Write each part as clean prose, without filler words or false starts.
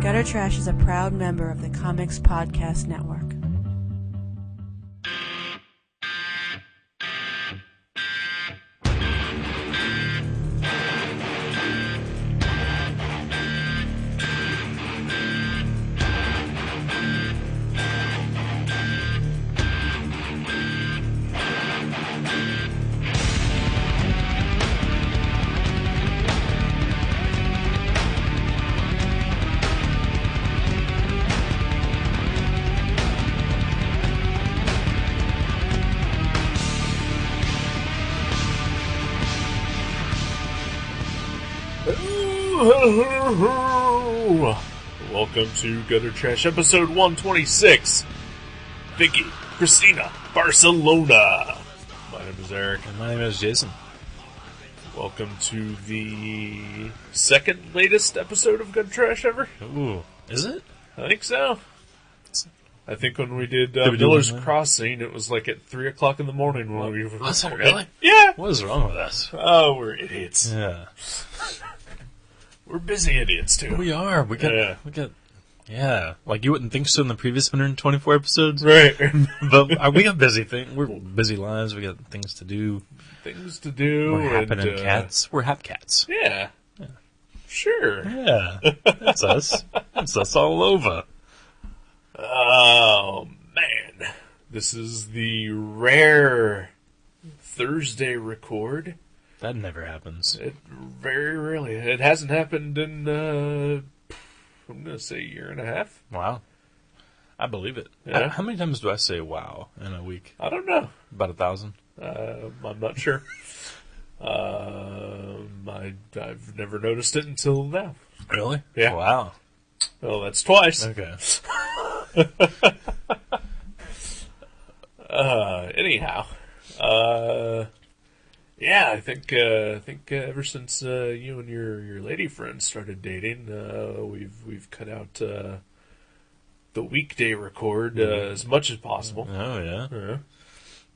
Gutter Trash is a proud member of the Comics Podcast Network. Welcome to Gutter Trash episode 126. Vicky Cristina Barcelona. My name is Eric. And my name is Jason. Welcome to the second latest episode of Gutter Trash ever. Ooh, is it? I think so. I think when we did we do Miller's one then? Crossing, it was like at 3 o'clock in the morning when we were Was it recording. really? Yeah. What is wrong with us? Oh, we're idiots. Yeah. We're busy idiots, too. We are. We got, like you wouldn't think so in the previous 124 episodes. Right. But we got busy things. We're busy lives. We got things to do. Things to do. We're happening cats. We're hap cats. Yeah. Sure. Yeah. That's us. That's us all over. Oh, man. This is the rare Thursday record. That never happens. It very rarely. It hasn't happened in, I'm going to say a year and a half. Wow. I believe it. Yeah. How many times do I say wow in a week? I don't know. About 1,000? I'm not sure. I've never noticed it until now. Really? Yeah. Wow. Well, that's twice. Okay. Anyhow, yeah, I think ever since you and your lady friend started dating, we've cut out the weekday record as much as possible. Oh, yeah.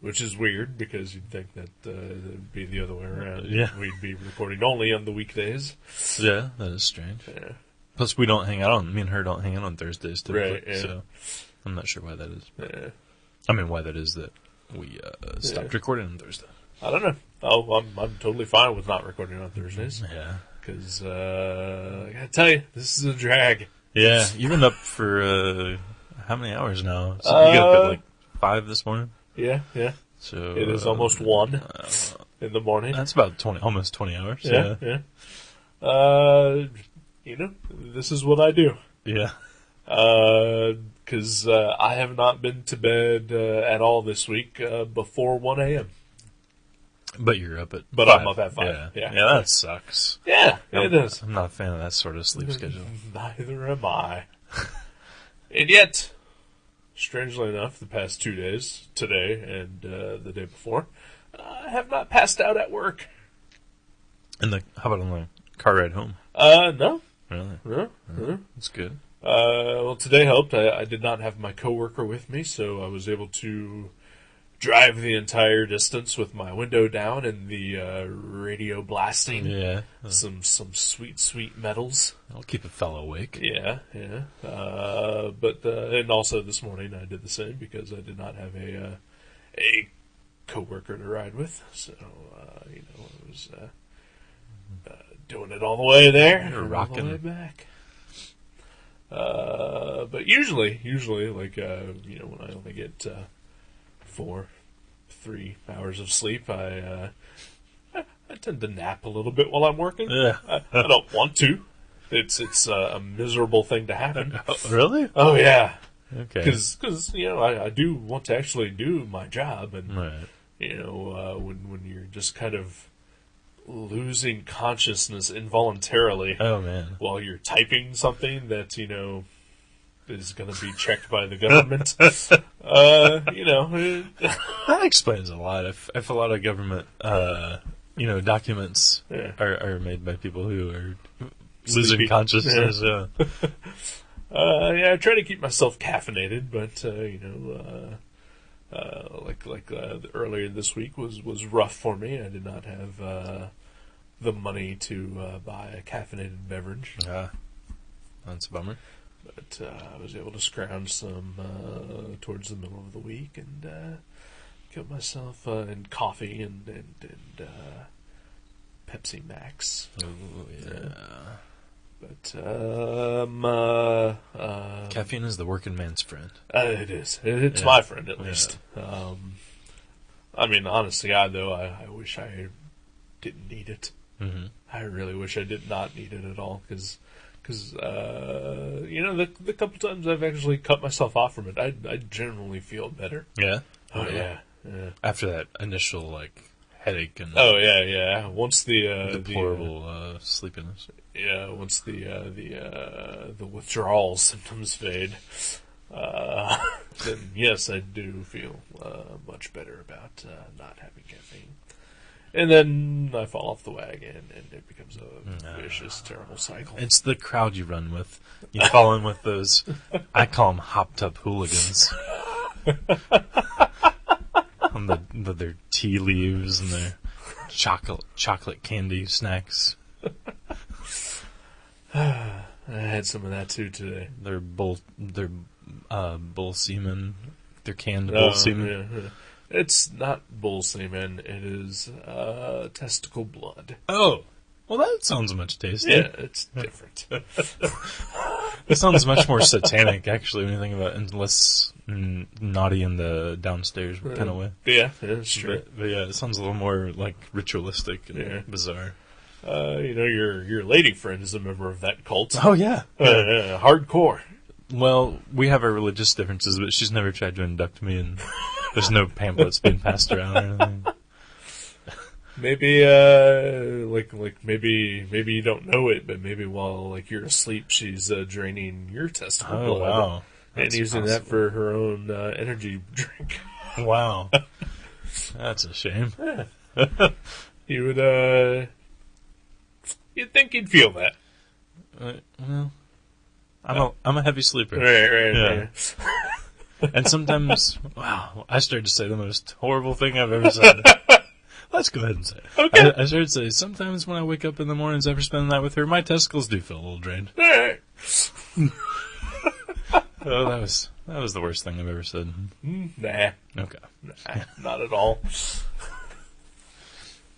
Which is weird because you'd think that it'd be the other way around. Yeah. We'd be recording only on the weekdays. Yeah, that is strange. Yeah. Plus, me and her don't hang out on Thursdays typically, Right, yeah. so I'm not sure why that is. Yeah. I mean, why that is that we stopped recording on Thursday. I don't know. Oh, I'm totally fine with not recording on Thursdays. Yeah. Because, I gotta tell you, this is a drag. Yeah, you've been up for, how many hours now? So you got up at, 5 this morning? Yeah. So It is almost 1 in the morning. That's about almost 20 hours. Yeah. This is what I do. Yeah. Because I have not been to bed at all this week before 1 a.m. But you're up at But 5. I'm up at 5. Yeah. Yeah, that sucks. Yeah, it is. I'm not a fan of that sort of sleep schedule. Neither am I. And yet, strangely enough, the past 2 days, today and the day before, I have not passed out at work. How about on the car ride home? No. Really? No. That's good. Well, today helped. I did not have my coworker with me, so I was able to drive the entire distance with my window down and the radio blasting. Yeah. Some sweet, sweet metals. I'll keep a fellow awake. Yeah. But and also this morning I did the same because I did not have a coworker to ride with, so I was doing it all the way there, You're and rocking. all the way back. But usually, like when I only get 3 hours of sleep, I tend to nap a little bit while I'm working. Yeah. I don't want to. It's a miserable thing to happen. Oh, really? Oh yeah, Okay. because I do want to actually do my job, and Right. when you're just kind of losing consciousness involuntarily Oh, man. while you're typing something that is going to be checked by the government. That explains a lot. If a lot of government, documents Yeah. are made by people who are Sleepy. losing consciousness. Yeah. I try to keep myself caffeinated, but earlier this week was rough for me. I did not have the money to buy a caffeinated beverage. That's a bummer. But I was able to scrounge some towards the middle of the week and get myself and coffee and Pepsi Max. Oh, yeah. But caffeine is the working man's friend. it is. It's my friend at least. I mean, honest to God, though, I wish I didn't need it. Mm-hmm. I really wish I did not need it at all, because the couple times I've actually cut myself off from it, I generally feel better. Yeah. Oh yeah. After that initial headache and Once the deplorable sleepiness. Yeah, once the withdrawal symptoms fade, then yes, I do feel much better about not having caffeine. And then I fall off the wagon, and it becomes a vicious, terrible cycle. It's the crowd you run with. You fall in with those, I call them hopped-up hooligans. On their tea leaves and their chocolate candy snacks. I had some of that too today. Their bull semen. Their canned bull semen. Yeah. It's not bull semen. It is testicle blood. Oh, well, that sounds much tastier. Yeah, it's different. It sounds much more satanic, actually, when you think about it, and less naughty in the downstairs kind of way. Yeah, that's true. But yeah, it sounds a little more ritualistic and bizarre. Your lady friend is a member of that cult. Oh yeah, hardcore. Well, we have our religious differences, but she's never tried to induct me, and there's no pamphlets being passed around or anything. Maybe, maybe you don't know it, but maybe while you're asleep, she's draining your testicle blood. Wow. And using that for her own energy drink. Wow. That's a shame. Yeah. You would, you'd think you'd feel that. Well, I'm a heavy sleeper. Right. And sometimes, wow, I started to say the most horrible thing I've ever said. Let's go ahead and say it. Okay. I started to say, sometimes when I wake up in the mornings after spending the night with her, my testicles do feel a little drained. Right. Oh, that was the worst thing I've ever said. Nah. Okay. Nah, not at all.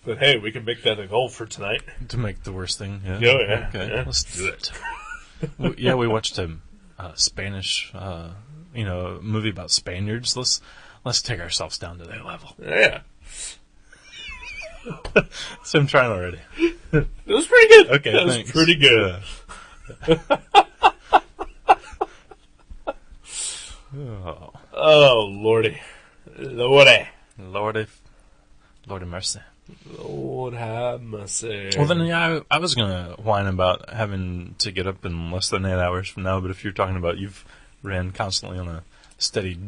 But hey, we can make that a goal for tonight. To make the worst thing, yeah. Oh, yeah. Okay, Yeah. let's do it. We watched a Spanish, movie about Spaniards. Let's take ourselves down to their level. Yeah. So I'm trying already. It was pretty good. Okay, that thanks. was pretty good. Oh, Lordy. Lordy mercy. Lord have mercy. Well, then, yeah, I was going to whine about having to get up in less than 8 hours from now, but if you're talking about you've ran constantly on a steady,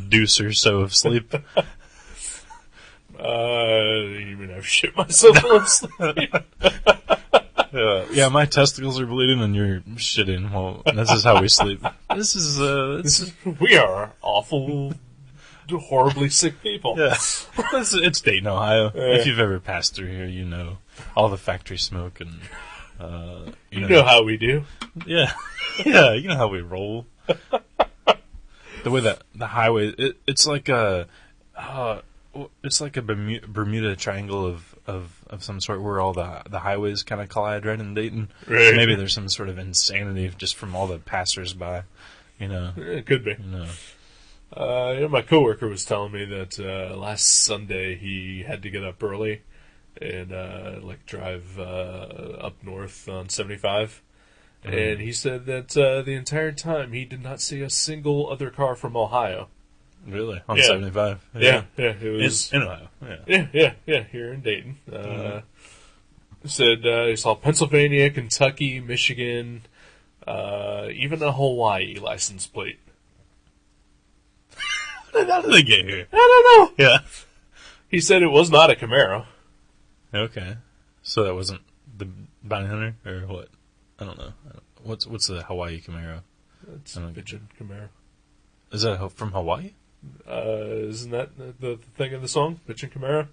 deuce or so of sleep. You mean I've shit myself full of sleep? Yeah, my testicles are bleeding and you're shitting. Well, this is how we sleep. We are awful, horribly sick people. Yeah. It's Dayton, Ohio. If you've ever passed through here, you know all the factory smoke and you know how we do. Yeah, yeah, you know how we roll. The way that the highway, it's like a Bermuda Triangle of some sort where all the highways kind of collide right in Dayton. Right. Maybe there's some sort of insanity just from all the passers-by, It could be. My coworker was telling me that last Sunday he had to get up early and drive up north on 75. Mm-hmm. And he said that the entire time he did not see a single other car from Ohio. Really? On 75? Yeah. It was in Ohio. Yeah. Yeah, here in Dayton. Said he saw Pennsylvania, Kentucky, Michigan, even a Hawaii license plate. How did they get here? I don't know. Yeah. He said it was not a Camaro. Okay. So that wasn't the Bounty Hunter, or what? I don't know. What's the Hawaii Camaro? It's Bitchin' Camaro. Is that from Hawaii? Isn't that the thing of the song, Bitchin' Camaro?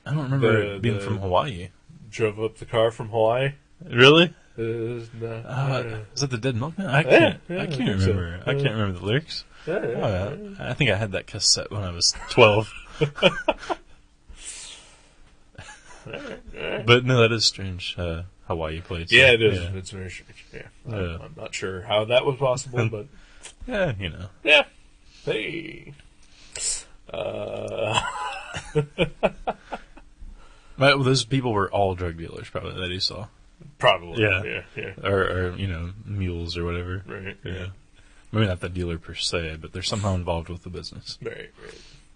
I don't remember it being from Hawaii. Drove up the car from Hawaii. Really? No. Is that the Dead Milkman? I I can't think so. remember. I can't remember the lyrics. Yeah, yeah. Oh, yeah. I think I had that cassette when I was 12. But no, that is strange. Hawaii plays. Yeah, it is. Yeah. It's very strange. Yeah. Yeah. I'm not sure how that was possible, but Yeah, you know. yeah. Hey. But those people were all drug dealers, probably, that he saw. Probably. Yeah. Yeah. Or mules or whatever. Right. Yeah. Maybe not the dealer per se, but they're somehow involved with the business. Right.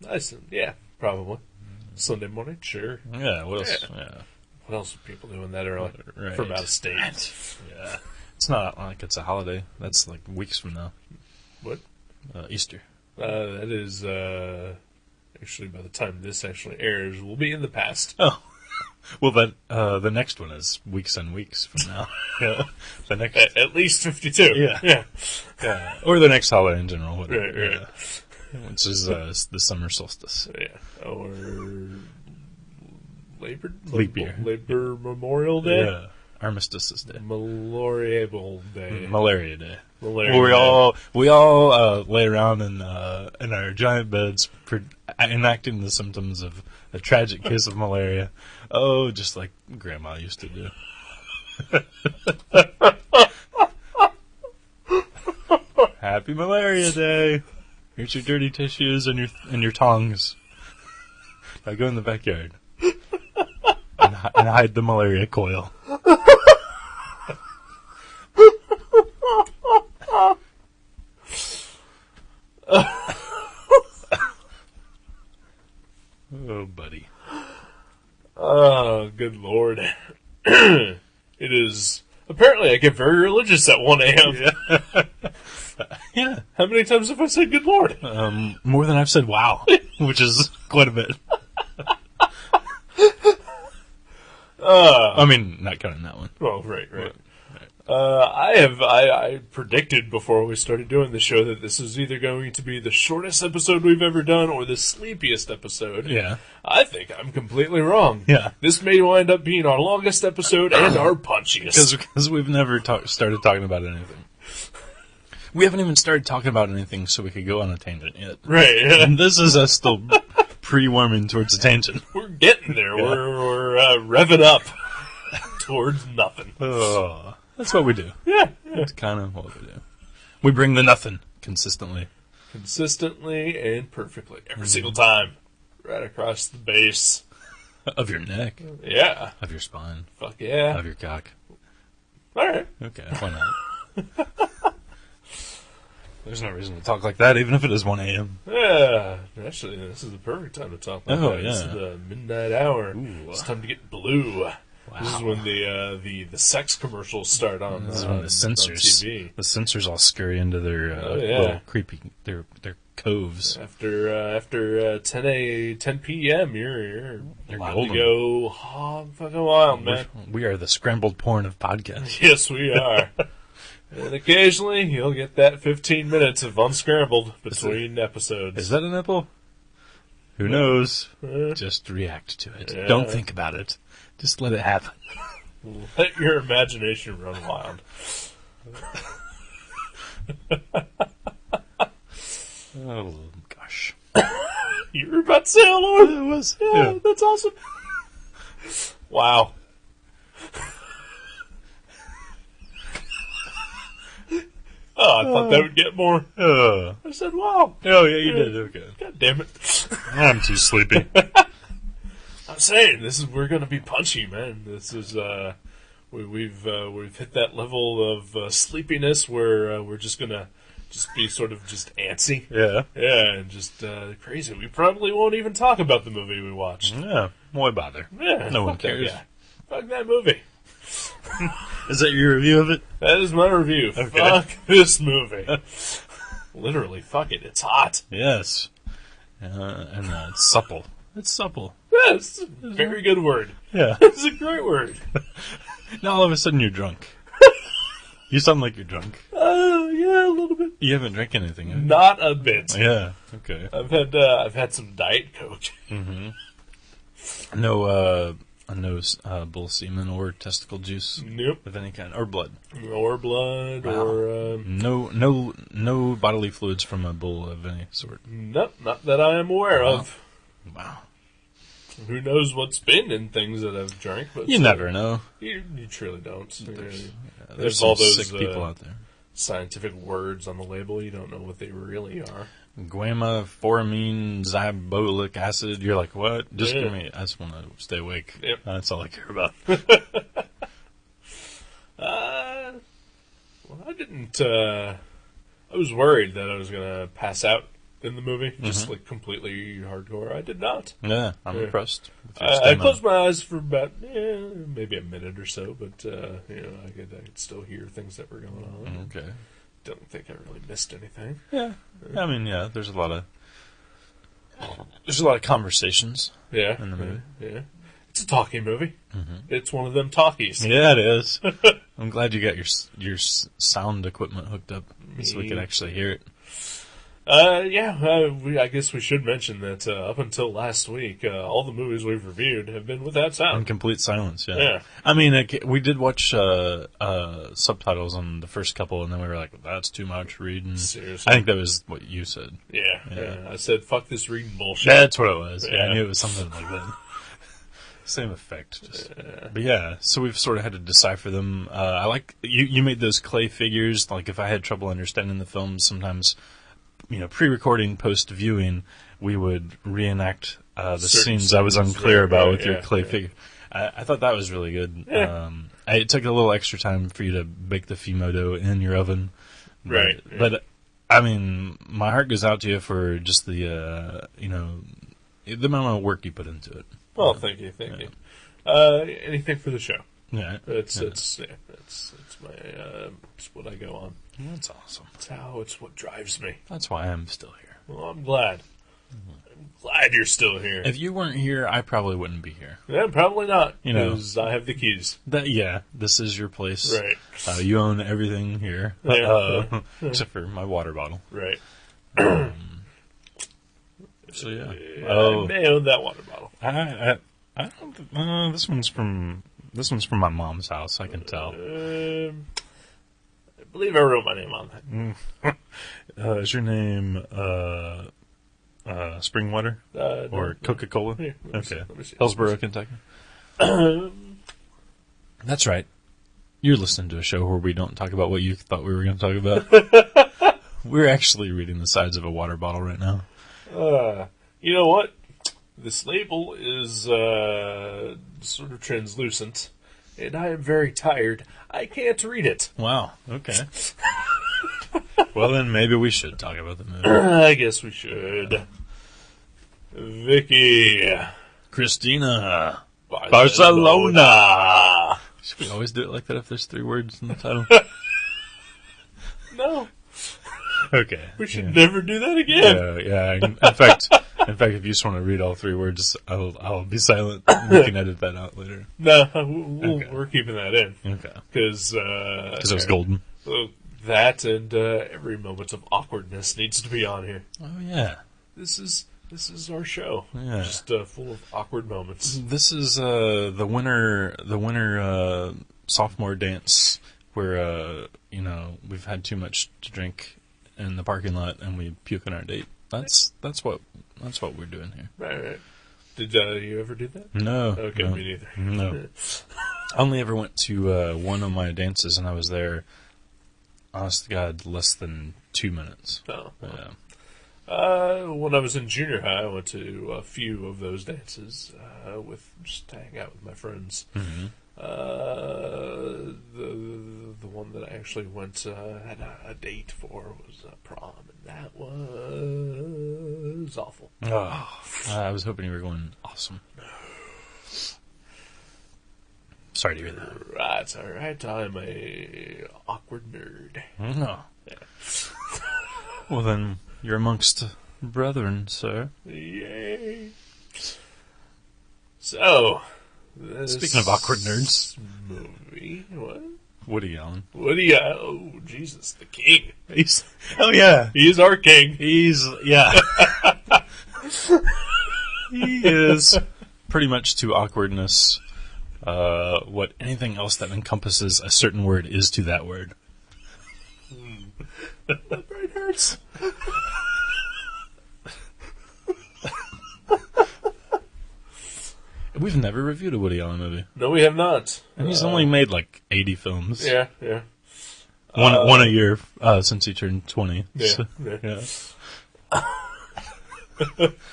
Nice. Yeah, probably. Sunday morning, sure. Yeah, what else? Yeah. What else are people doing that early Right. from out of state? Yeah. It's not like it's a holiday. That's like weeks from now. What? Easter. That is, actually, by the time this actually airs, we'll be in the past. Oh. Well, the next one is weeks and weeks from now. Yeah. The next... At least 52. Yeah. Yeah. Or the next holiday in general. Whatever. Right. Yeah. Which is the summer solstice. Yeah. Or Leap year. Labor Memorial Day? Yeah. Armistice Day. Malariable Day. Malaria Day. Malaria Where Day. we all lay around in our giant beds, enacting the symptoms of a tragic case of malaria. Oh, just like Grandma used to do. Happy Malaria Day! Here's your dirty tissues and your tongs. Now go in the backyard and hide the malaria coil. Oh, buddy. Oh, good lord. It is... Apparently I get very religious at 1 a.m. Yeah. How many times have I said good lord? More than I've said wow, which is quite a bit. I mean, not counting that one. Oh, right. I predicted before we started doing the show that this is either going to be the shortest episode we've ever done or the sleepiest episode. Yeah. I think I'm completely wrong. Yeah. This may wind up being our longest episode and our punchiest. Because we've never started talking about anything. We haven't even started talking about anything so we could go on a tangent yet. Right. And this is us still pre-warming towards a tangent. We're getting there. Yeah. We're revving up towards nothing. Oh, that's what we do. Yeah. That's kind of what we do. We bring the nothing consistently. Consistently and perfectly. Every single time. Right across the base. Of your neck. Yeah. Of your spine. Fuck yeah. Of your cock. All right. Okay, why not? There's no reason to talk like that, even if it is 1 a.m. Yeah. Actually, this is the perfect time to talk like Oh, that. This is yeah. the midnight hour. Ooh. It's time to get blue. Wow. This is when the sex commerals start on. This is when the censors, on TV. the censors all scurry into their yeah. little creepy, their coves. After 10 p.m. You're allowed golden. to go hog fucking wild, man. We are the scrambled porn of podcasts. Yes, we are. And occasionally you'll get that 15 minutes of unscrambled between episodes. Is that a nipple? Who knows? Just react to it. Yeah. Don't think about it. Just let it happen. Let your imagination run wild. Oh, gosh. You were about to say hello? It was. Yeah, that's awesome. Wow. Oh, I thought that would get more. I said, wow. Oh, yeah, you did. Okay. God damn it. I'm too sleepy. I'm saying, we're going to be punchy, man. This is, we've hit that level of sleepiness where we're just going to be sort of just antsy. Yeah. Yeah, and just crazy. We probably won't even talk about the movie we watched. Yeah. Why bother? Yeah, No one fuck that cares. guy. Fuck that movie. Is that your review of it? That is my review. Okay. Fuck this movie. Literally, fuck it. It's hot. Yes. And it's supple. It's supple. Yeah, it's a very good word. Yeah. It's a great word. Now all of a sudden you're drunk. You sound like you're drunk. Yeah, a little bit. You haven't drank anything, have you? Not a bit. Yeah. Okay. I've had some Diet Coke. No no bull semen or testicle juice Nope. of any kind, or blood. Or blood, Wow. or... No bodily fluids from a bull of any sort. Nope, not that I am aware of. Wow. Who knows what's been in things that I've drank, but... You never know. You truly don't. There's all some those sick people out there. scientific words on the label. You don't know what they really are. Guama, foramine, xybolic acid. You're like, what? Just Yeah. give me... I just want to stay awake. Yep. That's all I care about. Well, I didn't... I was worried that I was going to pass out in the movie, just like completely hardcore. I did not. Yeah, I'm Yeah. impressed. with your I stamina. closed my eyes for about maybe a minute or so, but I could still hear things that were going on. Okay. Don't think I really missed anything. Yeah. I mean, yeah, there's a lot of conversations. Yeah, In the movie. Yeah, it's a talkie movie. It's one of them talkies. Yeah, it is. I'm glad you got your sound equipment hooked up so we could actually hear it. I guess we should mention that up until last week, all the movies we've reviewed have been without In sound. complete silence, yeah. Yeah. I mean, we did watch subtitles on the first couple, and then we were like, that's too much reading. Seriously. I think that was what you said. Yeah. I said, fuck this reading bullshit. That's what it was. Yeah, Yeah. I knew it was something like that. Same effect. But yeah, so we've sort of had to decipher them. I like, you made those clay figures. Like, if I had trouble understanding the film, sometimes, pre-recording, post-viewing, we would reenact the Certain scenes I was scenes, unclear about right, with your yeah, clay yeah. figure. I thought that was really good. Yeah. It took a little extra time for you to bake the Fimo dough in your oven. Right, yeah. But, I mean, my heart goes out to you for just the amount of work you put into it. Well, thank you. Anything for the show. Yeah. It's my it's what I go on. That's awesome. It's what drives me. That's why I'm still here. Well, I'm glad. I'm glad you're still here. If you weren't here, I probably wouldn't be here. Yeah, probably not. You know. Because I have the keys. This is your place. Right. You own everything here, Yeah. except for my water bottle. Right. So yeah. I may own that water bottle. I don't. This one's from my mom's house. I can tell. I believe I wrote my name on that. Is your name Springwater or Coca-Cola? Here, let me see, Okay. let me see. Hillsborough, Kentucky. That's right. You're listening to a show where we don't talk about what you thought we were going to talk about. We're actually reading the sides of a water bottle right now. You know what? This label is sort of translucent, and I am very tired. I can't read it. Wow. Okay. Well, then maybe we should talk about the movie. I guess we should. Vicky Cristina Barcelona. Should we always do it like that if there's 3 words in the title? No, Okay. we should never do that again. Yeah. In fact, if you just want to read all 3 words, I'll be silent. We can edit that out later. No, Okay. we're keeping that in Okay. because Because it was golden. That and every moment of awkwardness needs to be on here. Oh yeah. This is our show. Yeah. Just full of awkward moments. This is the winter sophomore dance where we've had too much to drink in the parking lot and we puke on our date. That's what we're doing here. Right. Did you ever do that? No. Okay, no, me neither. No. I only ever went to one of my dances and I was there, honest to God, less than 2 minutes. Oh. Yeah. When I was in junior high, I went to a few of those dances with just to hang out with my friends. Mm-hmm. The one that I actually went had a date for was prom, and that was awful. Oh, I was hoping you were going awesome. Sorry to hear that. That's all right. I'm a awkward nerd. No. Yeah. Well, then you're amongst brethren, sir. Yay! So, Speaking of awkward nerds, movie. What? Woody Allen. What do you? Oh, Jesus, the king. Oh yeah, He is our king. he is pretty much to awkwardness what anything else that encompasses a certain word is to that word. My brain hurts. We've never reviewed a Woody Allen movie. No, we have not. And he's only made like 80 films. Yeah. One a year since he turned 20. Yeah. So, Yeah.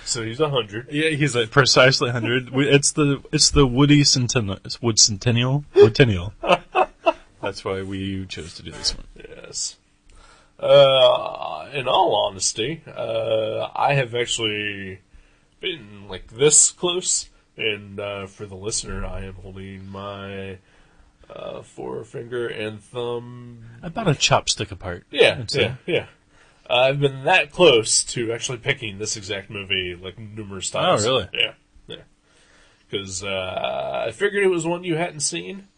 So he's 100. Yeah, he's like precisely 100. It's the Woody Centennial. It's Wood Centennial. Woodtennial. That's why we chose to do this one. Yes. In all honesty, I have actually been like this close, and for the listener, I am holding my forefinger and thumb About a chopstick apart. Yeah. I'd say. I've been that close to actually picking this exact movie like numerous times. Oh, really? Yeah. Because I figured it was one you hadn't seen,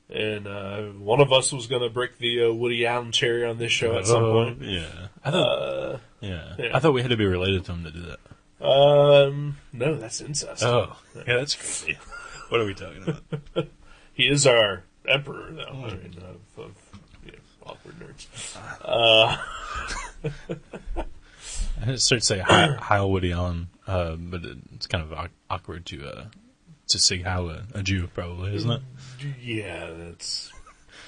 and one of us was going to break the Woody Allen cherry on this show at some point. Yeah. I thought we had to be related to him to do that. No, that's incest. Oh, yeah, that's crazy. What are we talking about? He is our emperor, though. I mean, of awkward nerds. I just started to say Heil Woody Allen, but it's kind of awkward to say Heil a Jew, probably, isn't it? Yeah, that's...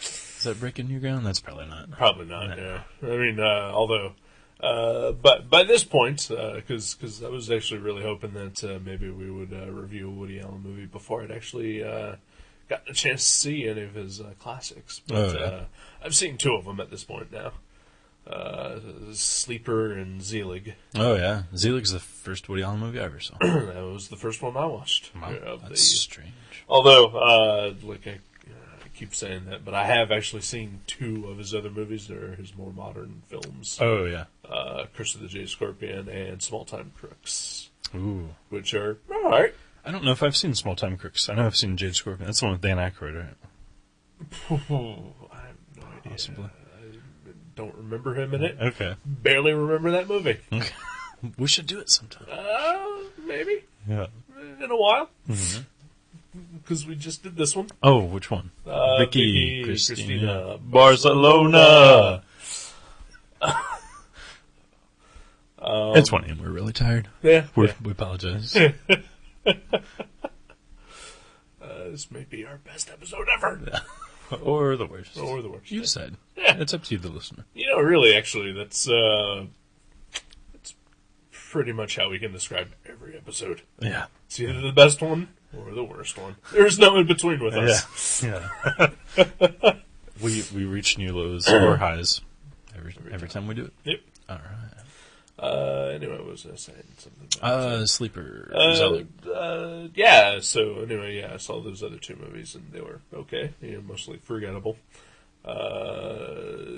Is that breaking new ground? That's probably not. Probably not, yeah. I mean, although... but by this point, because I was actually really hoping that maybe we would review a Woody Allen movie before I'd actually gotten a chance to see any of his classics. But I've seen two of them at this point now. Sleeper and Zelig. Oh, yeah. Zelig's the first Woody Allen movie I ever saw. That was the first one I watched. Wow, that's strange. Although, like I keep saying that, but I have actually seen two of his other movies. They're his more modern films. Oh, yeah. Curse of the Jade Scorpion and Small Time Crooks. Ooh. Which are alright. I don't know if I've seen Small Time Crooks. I know I've seen Jade Scorpion. That's the one with Dan Aykroyd, right? I have no idea. Possibly. I don't remember him in it. Okay. Barely remember that movie. Okay. We should do it sometime. Maybe. Yeah. In a while. Mm-hmm. Because we just did this one. Oh, which one? Vicky Cristina Barcelona. It's 1 a.m. We're really tired. Yeah. We apologize. This may be our best episode ever. Or the worst. Or the worst. You decide. Yeah. It's up to you, the listener. You know, really, actually, that's pretty much how we can describe every episode. Yeah. It's either the best one or the worst one. There's no in between with us. Yeah. we reach new lows or highs every time we do it. Yep. All right. Anyway, what was I saying? Something about Sleeper. yeah, so anyway, I saw those other two movies and they were okay. Mostly forgettable.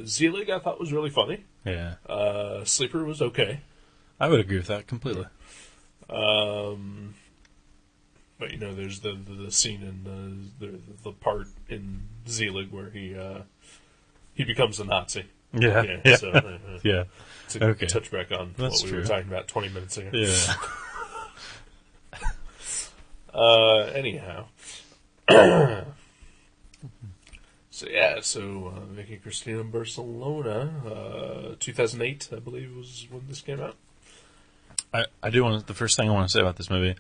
Zelig I thought was really funny. Yeah. Sleeper was okay. I would agree with that completely. But there's the scene in the part in Zelig where he becomes a Nazi. Yeah. So, yeah. To touch back on That's what we true. were talking about 20 minutes ago. Yeah. Anyhow. So Vicky Cristina Barcelona, 2008, I believe, was when this came out. I do want the first thing I want to say about this movie.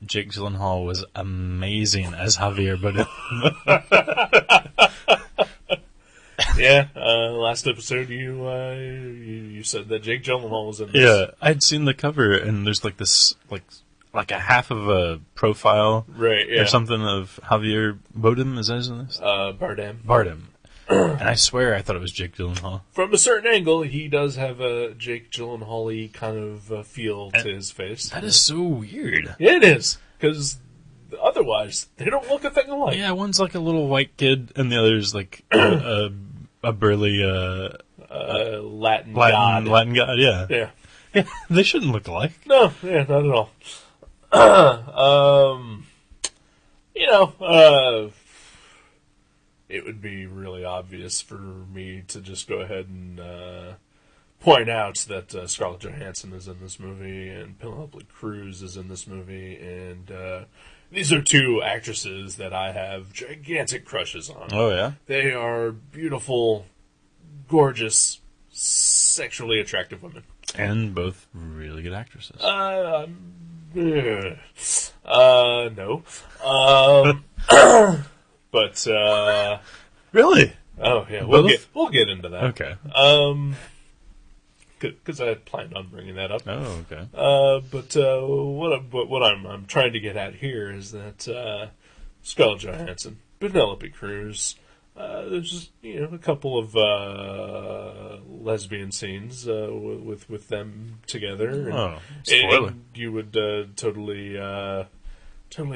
Jake Gyllenhaal was amazing as Javier, but Yeah, last episode you said that Jake Gyllenhaal was in this. Yeah, I'd seen the cover and there's like this like a half of a profile, right? Yeah, or something of Javier Bardem. Is that his name? Bardem. And I swear I thought it was Jake Gyllenhaal. From a certain angle, he does have a Jake Gyllenhaal-y kind of feel to his face. That is so weird. Yeah, it is, because otherwise they don't look a thing alike. Yeah, one's like a little white kid, and the other's like a burly Latin god. Latin god. Yeah. Yeah. Yeah, they shouldn't look alike. No, yeah, not at all. It would be really obvious for me to just go ahead and point out that Scarlett Johansson is in this movie, and Penelope Cruz is in this movie, and these are two actresses that I have gigantic crushes on. Oh, yeah? They are beautiful, gorgeous, sexually attractive women. And both really good actresses. No. But, Really? oh, yeah, Both? we'll get into that. Okay. Because I planned on bringing that up. Oh, okay. But what I'm trying to get at here is that Scarlett Johansson, Penelope Cruz, there's just, a couple of lesbian scenes with them together. Oh, spoiler. And you would totally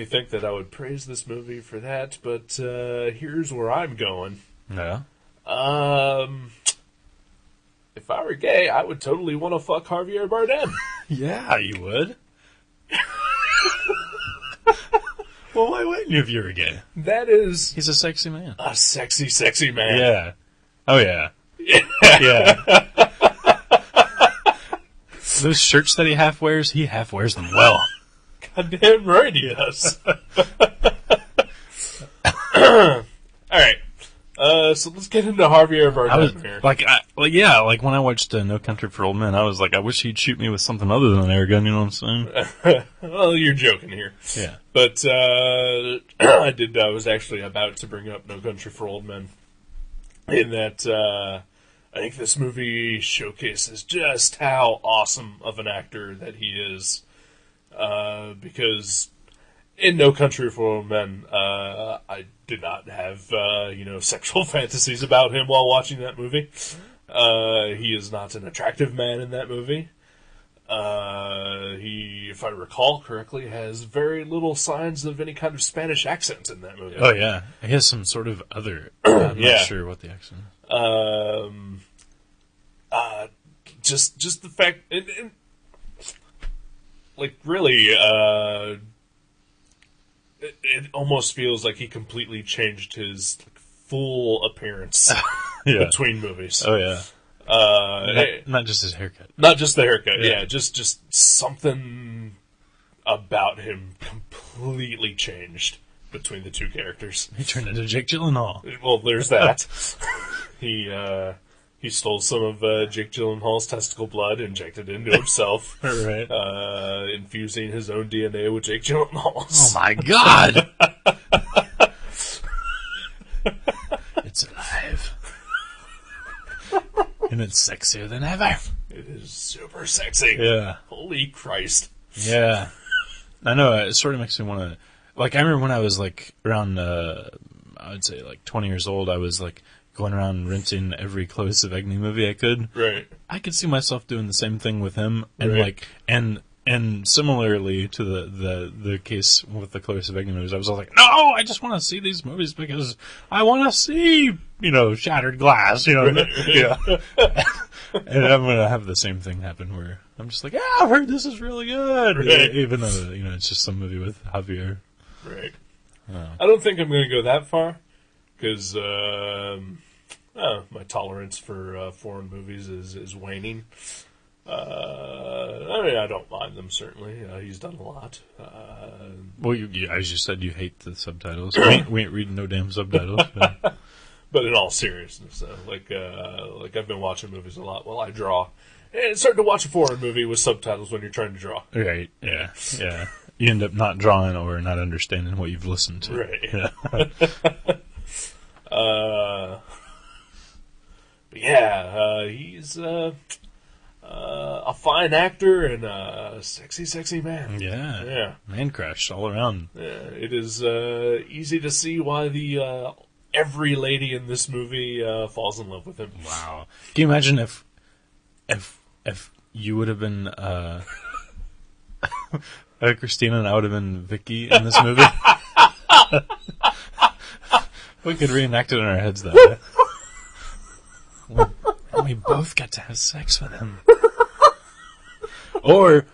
think that I would praise this movie for that, but here's where I'm going. Yeah. If I were gay, I would totally want to fuck Javier Bardem. Yeah, you would. Well, why wouldn't you if you were gay? That is He's a sexy man. a sexy, sexy man. Yeah. Oh, yeah. Yeah. Those shirts that he half wears them well. Goddamn right he does. All right. So let's get into Javier Bardem here. Like when I watched No Country for Old Men, I was like, I wish he'd shoot me with something other than an air gun, you know what I'm saying? Well, you're joking here. Yeah. But I was actually about to bring up No Country for Old Men. In that, I think this movie showcases just how awesome of an actor that he is. Because in No Country for Old Men, I did not have, sexual fantasies about him while watching that movie. He is not an attractive man in that movie. He, if I recall correctly, has very little signs of any kind of Spanish accent in that movie. Oh, yeah. He has some sort of other... I'm Yeah. not sure what the accent is. Just the fact... And, really, it almost feels like he completely changed his full appearance Yeah. between movies. Oh, yeah. Not just his haircut. Not just the haircut, Yeah. yeah. Just something about him completely changed between the two characters. He turned into Jake Gyllenhaal. Well, there's that. He stole some of Jake Gyllenhaal's testicle blood, injected it into himself, Right. infusing his own DNA with Jake Gyllenhaal's. Oh, my God! It's alive. And it's sexier than ever. It is super sexy. Yeah. Holy Christ. Yeah. I know, it sort of makes me want to... Like, I remember when I was, around, I would say, 20 years old, I was, going around renting every Chloe Sevigny movie I could. Right. I could see myself doing the same thing with him. And, Right. and similarly to the case with the Chloe Sevigny movies, I was all like, no, I just want to see these movies because I want to see, Shattered Glass, Yeah. And I'm going to have the same thing happen where I'm just like, yeah, I've heard this is really good. Right. Even though, it's just some movie with Javier. Right. Oh. I don't think I'm going to go that far, because my tolerance for foreign movies is waning. I don't mind them, certainly. He's done a lot. Well, as you said, you hate the subtitles. We ain't reading no damn subtitles. But in all seriousness, like I've been watching movies a lot while I draw. And it's hard to watch a foreign movie with subtitles when you're trying to draw. Right, yeah. You end up not drawing or not understanding what you've listened to. Right. Yeah. But yeah, he's a fine actor and a sexy, sexy man. Yeah. Yeah. Man crush all around. Yeah, it is easy to see why the every lady in this movie falls in love with him. Wow. Can you imagine if you would have been Christina and I would have been Vicky in this movie? We could reenact it in our heads that way. And we both get to have sex with him. Or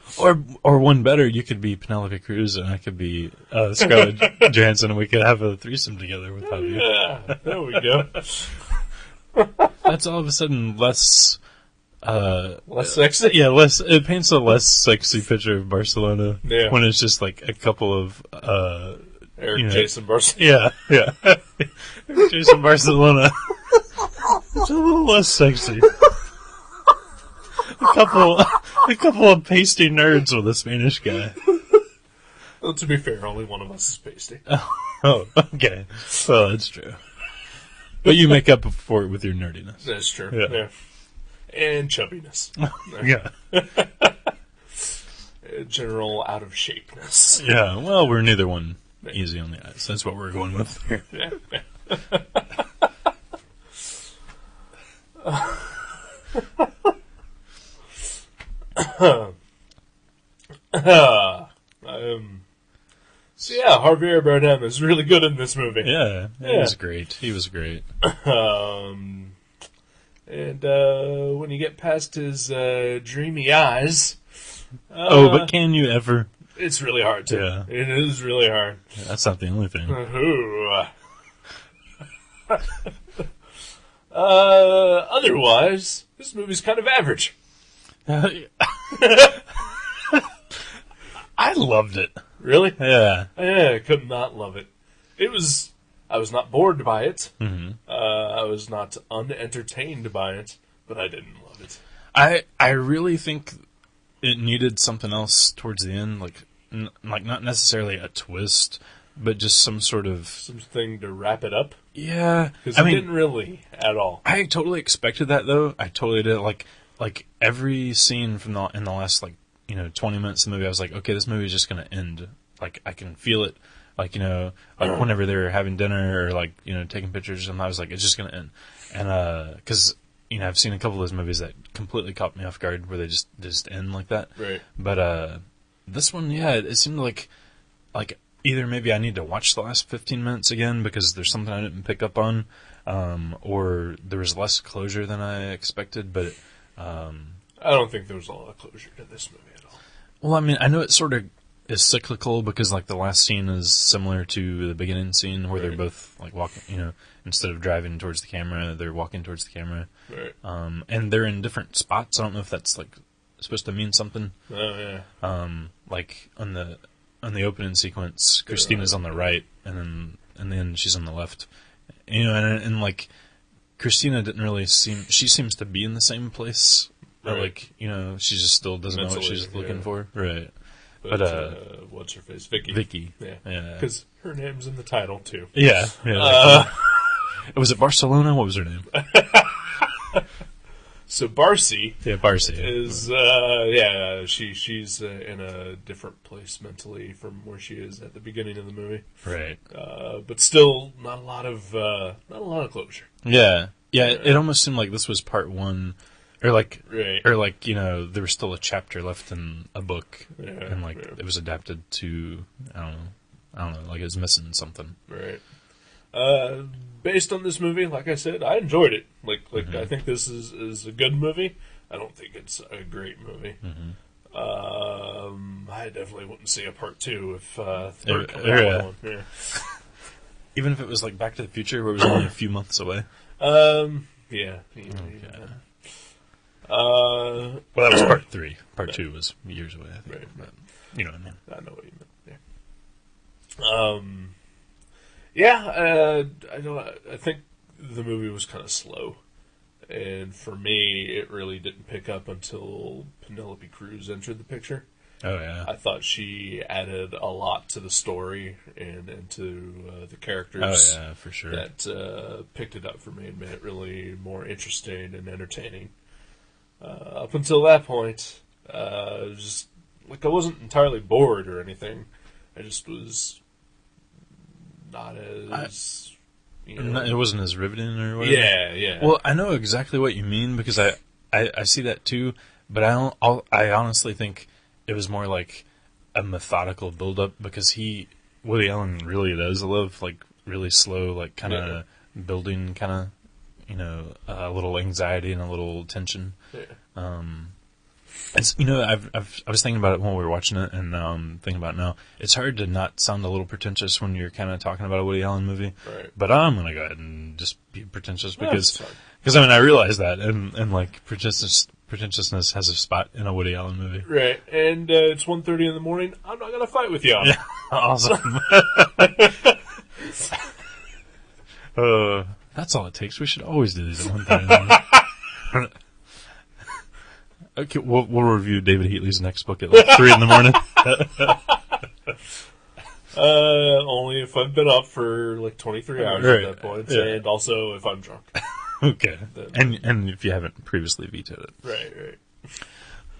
one better, you could be Penelope Cruz and I could be Scarlett Johansson, and we could have a threesome together with Javier. Yeah, there we go. That's all of a sudden less less sexy. Yeah, less. It paints a less sexy picture of Barcelona. Yeah. When it's just like a couple of Eric Jason Barcelona. Yeah. Eric Jason Barcelona. It's a little less sexy. A couple of pasty nerds with a Spanish guy. Well, to be fair, only one of us is pasty. Oh, okay. Well, that's true. But you make up for it with your nerdiness. That's true. Yeah. And chubbiness. Yeah. General out of shapeness. Yeah. Well, we're neither one easy on the eyes. That's what we're going with here. Yeah. So yeah, Javier Bardem is really good in this movie. Yeah. He was great. He was great. And when you get past his dreamy eyes, but can you ever? it's really hard to. Yeah. It is really hard. Yeah, that's not the only thing. Otherwise, this movie's kind of average. I loved it. Really? Yeah. Yeah, I could not love it. I was not bored by it. Mm-hmm. I was not unentertained by it, but I didn't love it. I really think it needed something else towards the end, like not necessarily a twist, but just some sort of Something to wrap it up. yeah. Because I it mean, didn't really at all. I totally expected that though. I totally did. Like every scene from in the last 20 minutes of the movie, I was like, okay, this movie is just gonna end. Like I can feel it. Like whenever they were having dinner or taking pictures, and I was like, it's just gonna end. And because I've seen a couple of those movies that completely caught me off guard, where they just end like that. Right. But this one, yeah, it seemed like either maybe I need to watch the last 15 minutes again because there's something I didn't pick up on, or there was less closure than I expected. But I don't think there was a lot of closure to this movie at all. well, I mean, I know it sort of is cyclical because the last scene is similar to the beginning scene where they're both walking, instead of driving towards the camera, they're walking towards the camera. Right. And they're in different spots. I don't know if that's supposed to mean something. Oh yeah. Like on the opening sequence, Christina's on the right, and then she's on the left. And Christina didn't really she seems to be in the same place. Right. Or she just still doesn't know what she's looking for. Right. But what's her face? Vicky. Vicky. Yeah. Because her name's in the title too. Yeah. Was it Barcelona? What was her name? So Barcy. Yeah, Barcy. Is she's in a different place mentally from where she is at the beginning of the movie. Right. But still, not a lot of closure. Yeah. It almost seemed like this was part one. Or right. or there was still a chapter left in a book, and yeah. it was adapted to I don't know, it was missing something. Right. Based on this movie, like I said, I enjoyed it. Mm-hmm. I think this is a good movie. I don't think it's a great movie. Mm-hmm. I definitely wouldn't see a part two if third came yeah. out. Yeah. Even if it was Back to the Future, where it was only a few months away. Yeah. Okay. Well, that was part 3. Part 2 was years away, I think. Right. But you know what I mean. I know what you meant. I think the movie was kind of slow, and for me, it really didn't pick up until Penelope Cruz entered the picture. Oh yeah. I thought she added a lot to the story and to the characters. Oh yeah, for sure. That picked it up for me and made it really more interesting and entertaining. Up until that point, I wasn't entirely bored or anything. I just was not as it wasn't as riveting or whatever. Yeah. Well, I know exactly what you mean because I see that too, but I honestly think it was more like a methodical build up because Woody Allen really does love really slow, kind of building kind of a little anxiety and a little tension. Yeah. It's I was thinking about it when we were watching it, and now I'm thinking about it now. It's hard to not sound a little pretentious when you're kind of talking about a Woody Allen movie. Right. But I'm gonna go ahead and just be pretentious because I realize that, and pretentiousness has a spot in a Woody Allen movie. Right, and it's 1:30 in the morning. I'm not going to fight with you on it. Awesome. That's all it takes. We should always do these at 1:30. Okay, we'll review David Heatley's next book at like 3 in the morning. Only if I've been up for like 23 hours at that point, and also if I'm drunk. Okay, and if you haven't previously vetoed it. Right.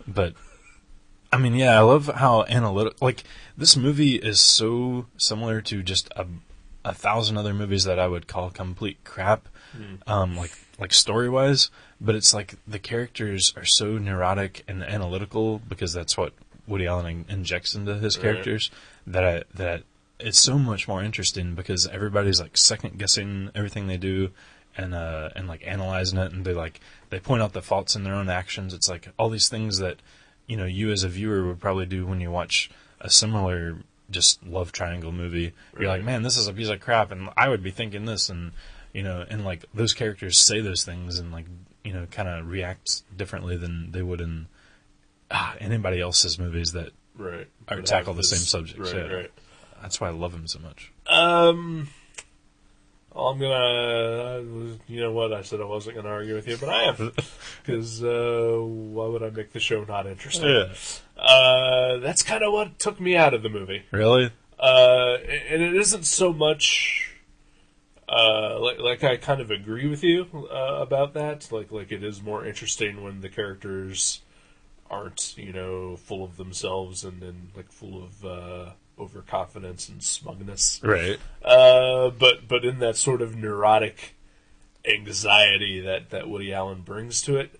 But, I mean, yeah, I love how analytical... Like, this movie is so similar to just a 1,000 other movies that I would call complete crap, like story-wise, but it's like the characters are so neurotic and analytical, because that's what Woody Allen injects into his characters, that it's so much more interesting, because everybody's like second-guessing everything they do, and like analyzing it, and they point out the faults in their own actions. It's like all these things that, you know, you as a viewer would probably do when you watch a similar just love triangle movie. You're like, man, this is a piece of crap, and I would be thinking this, and you know, and like those characters say those things, and like, you know, kind of react differently than they would in anybody else's movies that tackle the same subjects. Right. That's why I love him so much. I'm gonna, you know what, I said I wasn't gonna argue with you, but I am, because why would I make the show not interesting? Yeah. That's kind of what took me out of the movie. Really? And it isn't so much, like I kind of agree with you about that. Like it is more interesting when the characters aren't, you know, full of themselves and like full of overconfidence and smugness. Right. But in that sort of neurotic anxiety that Woody Allen brings to it,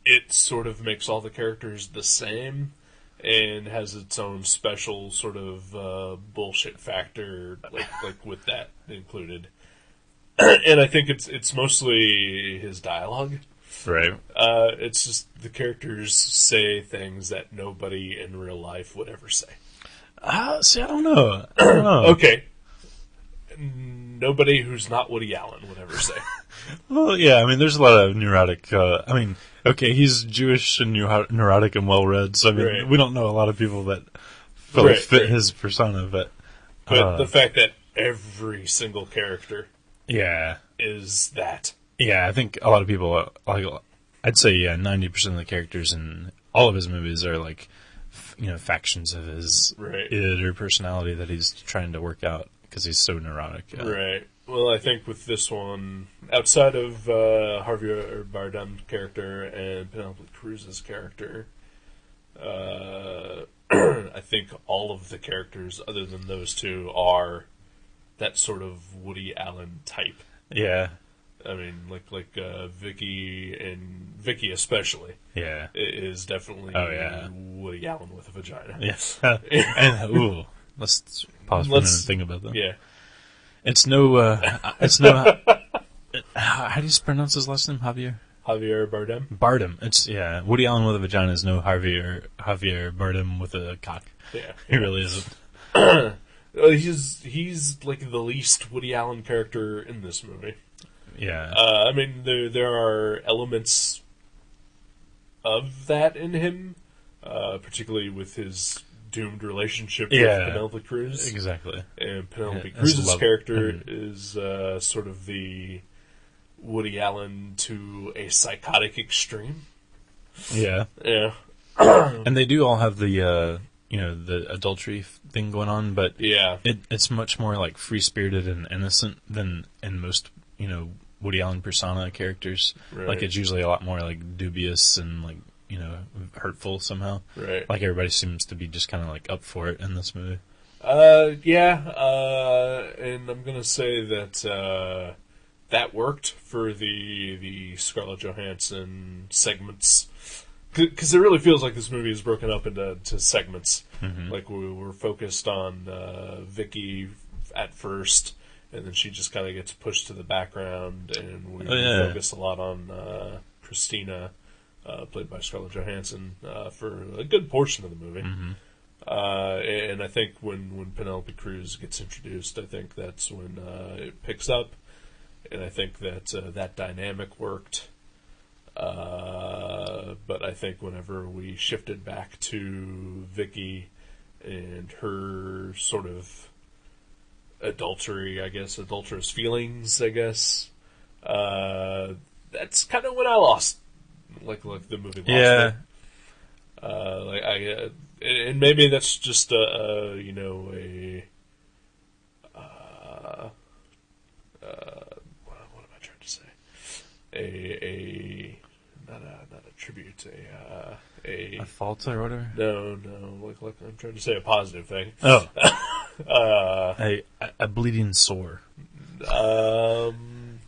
it sort of makes all the characters the same and has its own special sort of bullshit factor, like with that included. And I think it's mostly his dialogue. Right. It's just the characters say things that nobody in real life would ever say. See, I don't know. Okay. Nobody who's not Woody Allen would ever say. Well, yeah, I mean, there's a lot of neurotic... I mean, okay, he's Jewish and neurotic and well-read, so I mean, we don't know a lot of people that fit his persona, but the fact that every single character is that... Yeah, I think a lot of people, like, I'd say, 90% of the characters in all of his movies are, like, you know, factions of his id or personality that he's trying to work out because he's so neurotic. Right. Well, I think with this one, outside of Javier Bardem's character and Penelope Cruz's character, I think all of the characters other than those two are that sort of Woody Allen type. Yeah. I mean, like Vicky especially. Yeah, is definitely Woody Allen with a vagina. Yes, and let's pause for a minute and think about that. Yeah, it's no. How do you pronounce his last name? Javier Bardem. Bardem. It's Woody Allen with a vagina is no Javier Bardem with a cock. Yeah, he really isn't. He's like the least Woody Allen character in this movie. Yeah. I mean, there are elements of that in him, particularly with his doomed relationship with Penelope Cruz. Exactly. And Penelope Cruz's character is sort of the Woody Allen to a psychotic extreme. Yeah. Yeah. And they do all have the the adultery thing going on, but it's much more like free-spirited and innocent than in most, Woody Allen persona characters. Right. Like, it's usually a lot more like dubious and like, hurtful somehow. Right. Like, everybody seems to be just kind of like up for it in this movie. And I'm gonna say that that worked for the Scarlett Johansson segments, because it really feels like this movie is broken up into segments. Mm-hmm. Like we're focused on Vicky at first, and then she just kind of gets pushed to the background, and we focus a lot on Cristina, played by Scarlett Johansson, for a good portion of the movie. Mm-hmm. And I think when Penelope Cruz gets introduced, I think that's when it picks up. and I think that that dynamic worked. But I think whenever we shifted back to Vicky and her sort of adulterous feelings, I guess, that's kind of when I lost, like the movie lost me. And maybe that's just what am I trying to say? Not a tribute, A fault or whatever? No, like I'm trying to say a positive thing. Oh. A bleeding sore.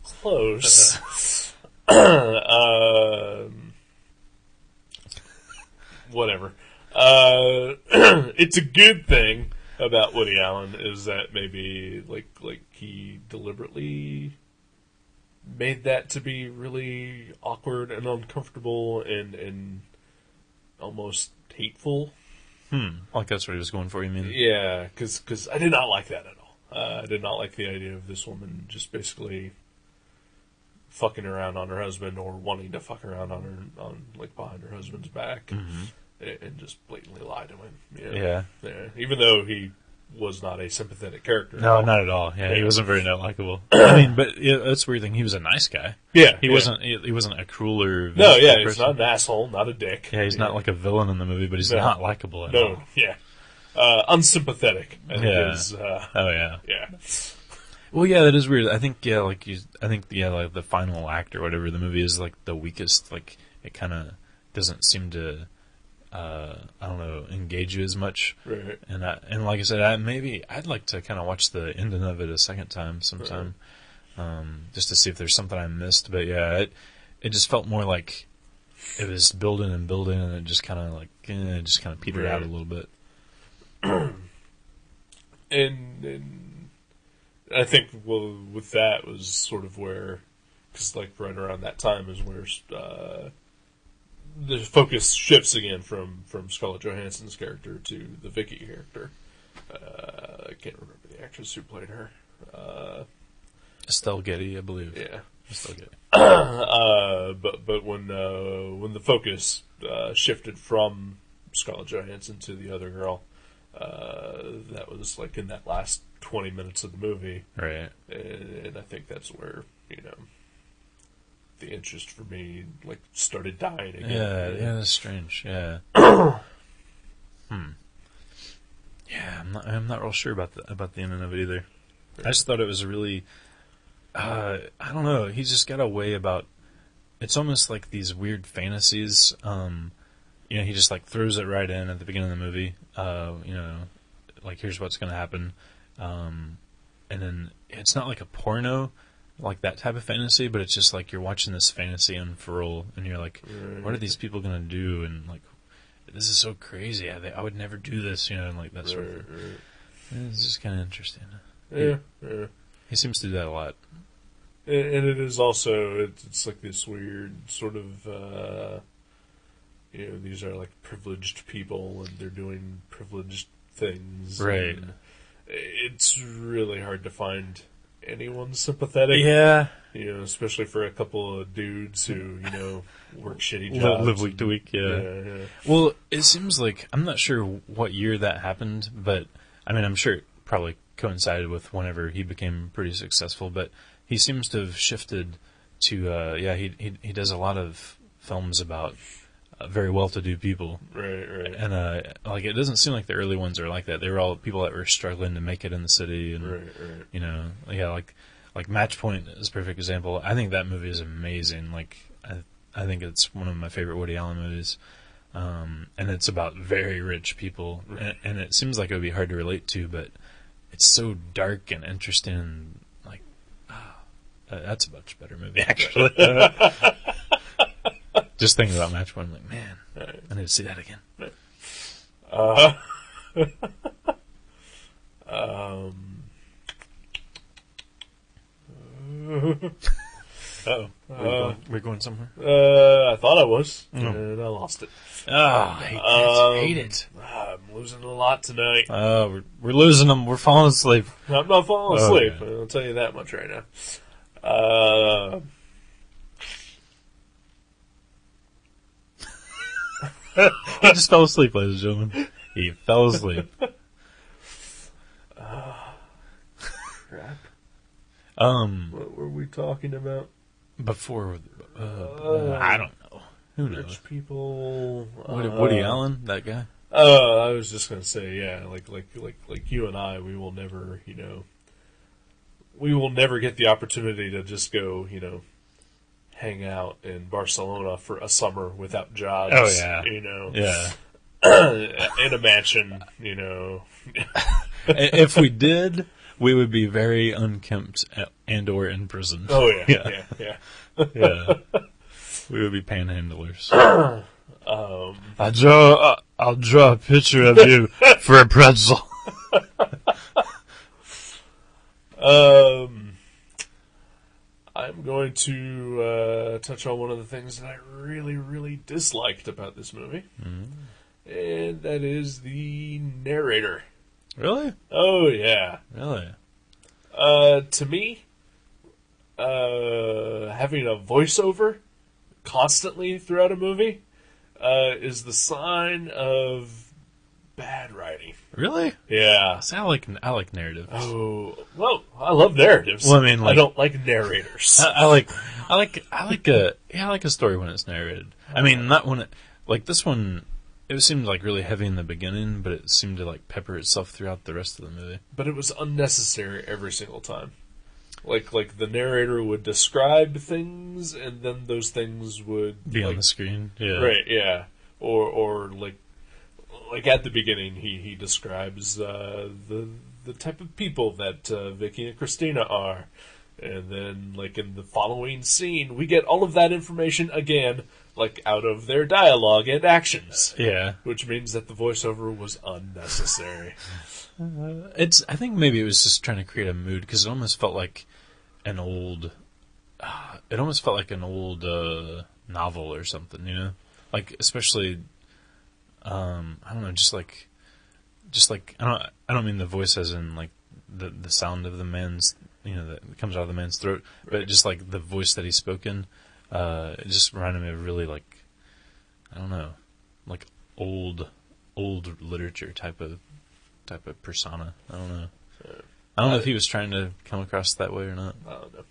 Close. Whatever. It's a good thing about Woody Allen is that maybe like he deliberately made that to be really awkward and uncomfortable and almost hateful. Like that's what he was going for, you mean? Yeah, because I did not like that at all. I did not like the idea of this woman just basically fucking around on her husband or wanting to fuck around on behind her husband's back and just blatantly lie to him. You know? Yeah. Even though he was not a sympathetic character. No, not at all. Yeah, he wasn't very likable. I mean, but that's the weird thing. He was a nice guy. Yeah, he wasn't a crueler. No, yeah, he's not an asshole, not a dick. Yeah, he's not like a villain in the movie, but he's not likable at all. Yeah, unsympathetic. I think is, oh yeah. Yeah. Well, yeah, that is weird. I think like the final act or whatever the movie is like the weakest. Like it kind of doesn't seem to. I don't know, engage you as much. Right. And like I said, I'd like to kind of watch the ending of it a second time sometime, just to see if there's something I missed. But yeah, it just felt more like it was building and building, and it just kind of petered out a little bit. and I think with that was sort of where, because like right around that time is where. The focus shifts again from Scarlett Johansson's character to the Vicky character. I can't remember the actress who played her. Estelle Getty, I believe. Yeah, Estelle Getty. But when the focus shifted from Scarlett Johansson to the other girl, that was like in that last 20 minutes of the movie, right? And I think that's where the interest for me started dying again. Yeah, that's strange. Yeah. Yeah, I'm not real sure about the ending of it either. Right. I just thought it was really, I don't know. He's just got a way about. It's almost like these weird fantasies. He just like throws it right in at the beginning of the movie. Like here's what's going to happen, and then it's not like a porno. Like that type of fantasy, but it's just like you're watching this fantasy unfurl, and you're like, "What are these people gonna do?" And like, this is so crazy. I would never do this, and like that sort of. It's just kind of interesting. Yeah. He seems to do that a lot. And it is also it's like this weird sort of these are like privileged people and they're doing privileged things. Right. It's really hard to find anyone sympathetic. Yeah. Especially for a couple of dudes who, work shitty jobs. Live week to week, yeah. Well, it seems like, I'm not sure what year that happened, but, I mean, I'm sure it probably coincided with whenever he became pretty successful, but he seems to have shifted to, he does a lot of films about very well-to-do people. Right. And, it doesn't seem like the early ones are like that. They were all people that were struggling to make it in the city. And, right. Like Match Point is a perfect example. I think that movie is amazing. Like, I think it's one of my favorite Woody Allen movies. And it's about very rich people. Right. And it seems like it would be hard to relate to, but it's so dark and interesting. And, like, that's a much better movie, actually. Just thinking about Match Point, I'm like, man, right. I need to see that again. Right. We're going somewhere? I thought I was, and I lost it. I hate it. I'm losing a lot tonight. We're losing them. We're falling asleep. I'm not falling asleep. Okay. I'll tell you that much right now. He just fell asleep, ladies and gentlemen. He fell asleep. Crap. Um, What were we talking about? before, I don't know. Who knows? Rich people. Woody Allen, that guy. I was just gonna say, yeah, like you and I, we will never, we will never get the opportunity to just go, hang out in Barcelona for a summer without jobs. Oh, yeah. Yeah. In a mansion, If we did, we would be very unkempt and/or in prison. Oh yeah. Yeah. We would be panhandlers. I'll draw a picture of you for a pretzel. I'm going to touch on one of the things that I really, really disliked about this movie, and that is the narrator. Really? Oh yeah. Really? To me, having a voiceover constantly throughout a movie is the sign of bad writing. Really? Yeah. See, I like narratives. Oh well, I love narratives. Well, I mean, I don't like narrators. I like a story when it's narrated. I mean, not when like this one. It seemed like really heavy in the beginning, but it seemed to like pepper itself throughout the rest of the movie. But it was unnecessary every single time. Like the narrator would describe things, and then those things would Be on the screen. Yeah. Right, yeah. Or like at the beginning, he describes the type of people that Vicky and Cristina are, and then like in the following scene, we get all of that information again, like out of their dialogue and actions. Yeah. Which means that the voiceover was unnecessary. I think maybe it was just trying to create a mood because it almost felt like an old. It almost felt like an old novel or something, like especially. I don't know, just like I don't mean the voice as in like the sound of the man's that comes out of the man's throat, right. But just like the voice that he spoke in. It just reminded me of really like I don't know, like old literature type of persona. I don't know. I don't know if he was trying to come across that way or not. I don't know.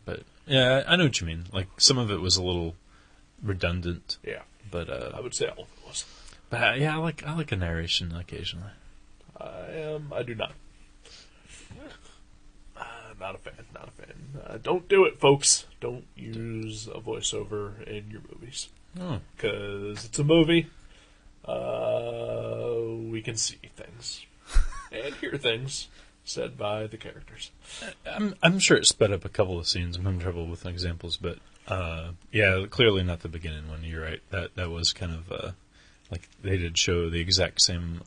But yeah, I know what you mean. Like some of it was a little redundant. Yeah. But I would say all of it was. But yeah, I like a narration occasionally. I do not. Not a fan. Don't do it, folks. Don't use a voiceover in your movies. Because it's a movie. We can see things and hear things said by the characters. I'm sure it sped up a couple of scenes. I'm having trouble with examples, but yeah, clearly not the beginning one. You're right. That was kind of like they did show the exact same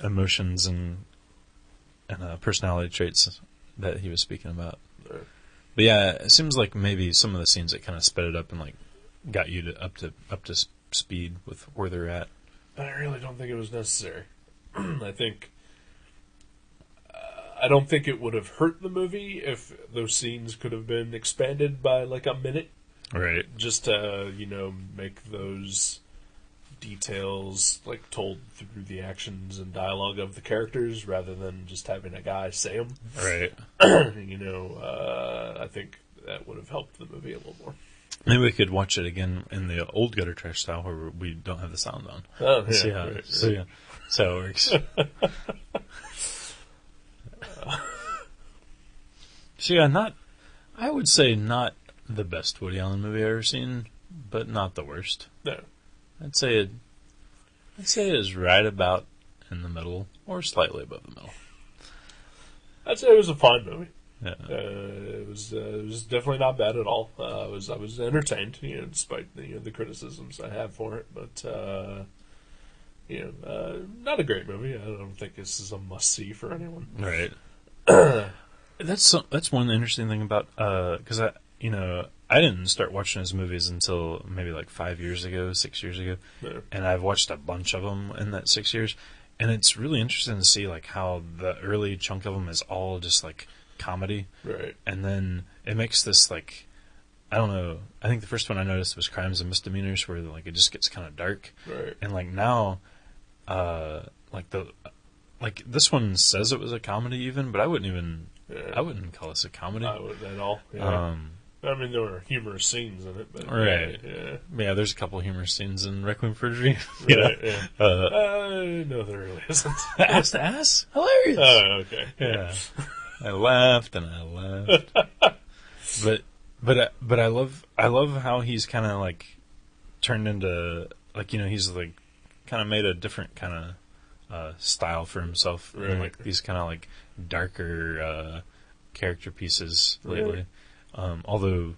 emotions and personality traits that he was speaking about. Right. But yeah, it seems like maybe some of the scenes that kind of sped it up and like got you up to speed with where they're at. But I really don't think it was necessary. I don't think it would have hurt the movie if those scenes could have been expanded by like a minute. Right. Just to, make those details like told through the actions and dialogue of the characters rather than just having a guy say them. Right. I think that would have helped the movie a little more. Maybe we could watch it again in the old Gutter Trash style where we don't have the sound on. Oh, yeah. See how it works. So yeah, I would say not the best Woody Allen movie I've ever seen, but not the worst. No. I'd say it is right about in the middle, or slightly above the middle. I'd say it was a fine movie. Yeah. It was definitely not bad at all. I was entertained, despite the criticisms I have for it. But not a great movie. I don't think this is a must see for anyone. Right. That's one interesting thing about because I didn't start watching his movies until maybe like 6 years ago, Yeah. and I've watched a bunch of them in that 6 years, and it's really interesting to see like how the early chunk of them is all just like comedy, Right. and then it makes this like, I don't know. I think the first one I noticed was Crimes and Misdemeanors, where like it just gets kind of dark, Right. and like now, like this one says it was a comedy even, but I wouldn't call this a comedy. I wouldn't at all. Yeah. I mean, there were humorous scenes in it, but Right. yeah. There's a couple of humorous scenes in Requiem for a Dream. Right, yeah. No, there really isn't. Ass to ass, hilarious. Oh, okay. Yeah, I laughed and I laughed. But I love how he's kind of like turned into like, he's like kind of made a different kind of style for himself, Right. and like these kind of like darker character pieces lately. Right. Although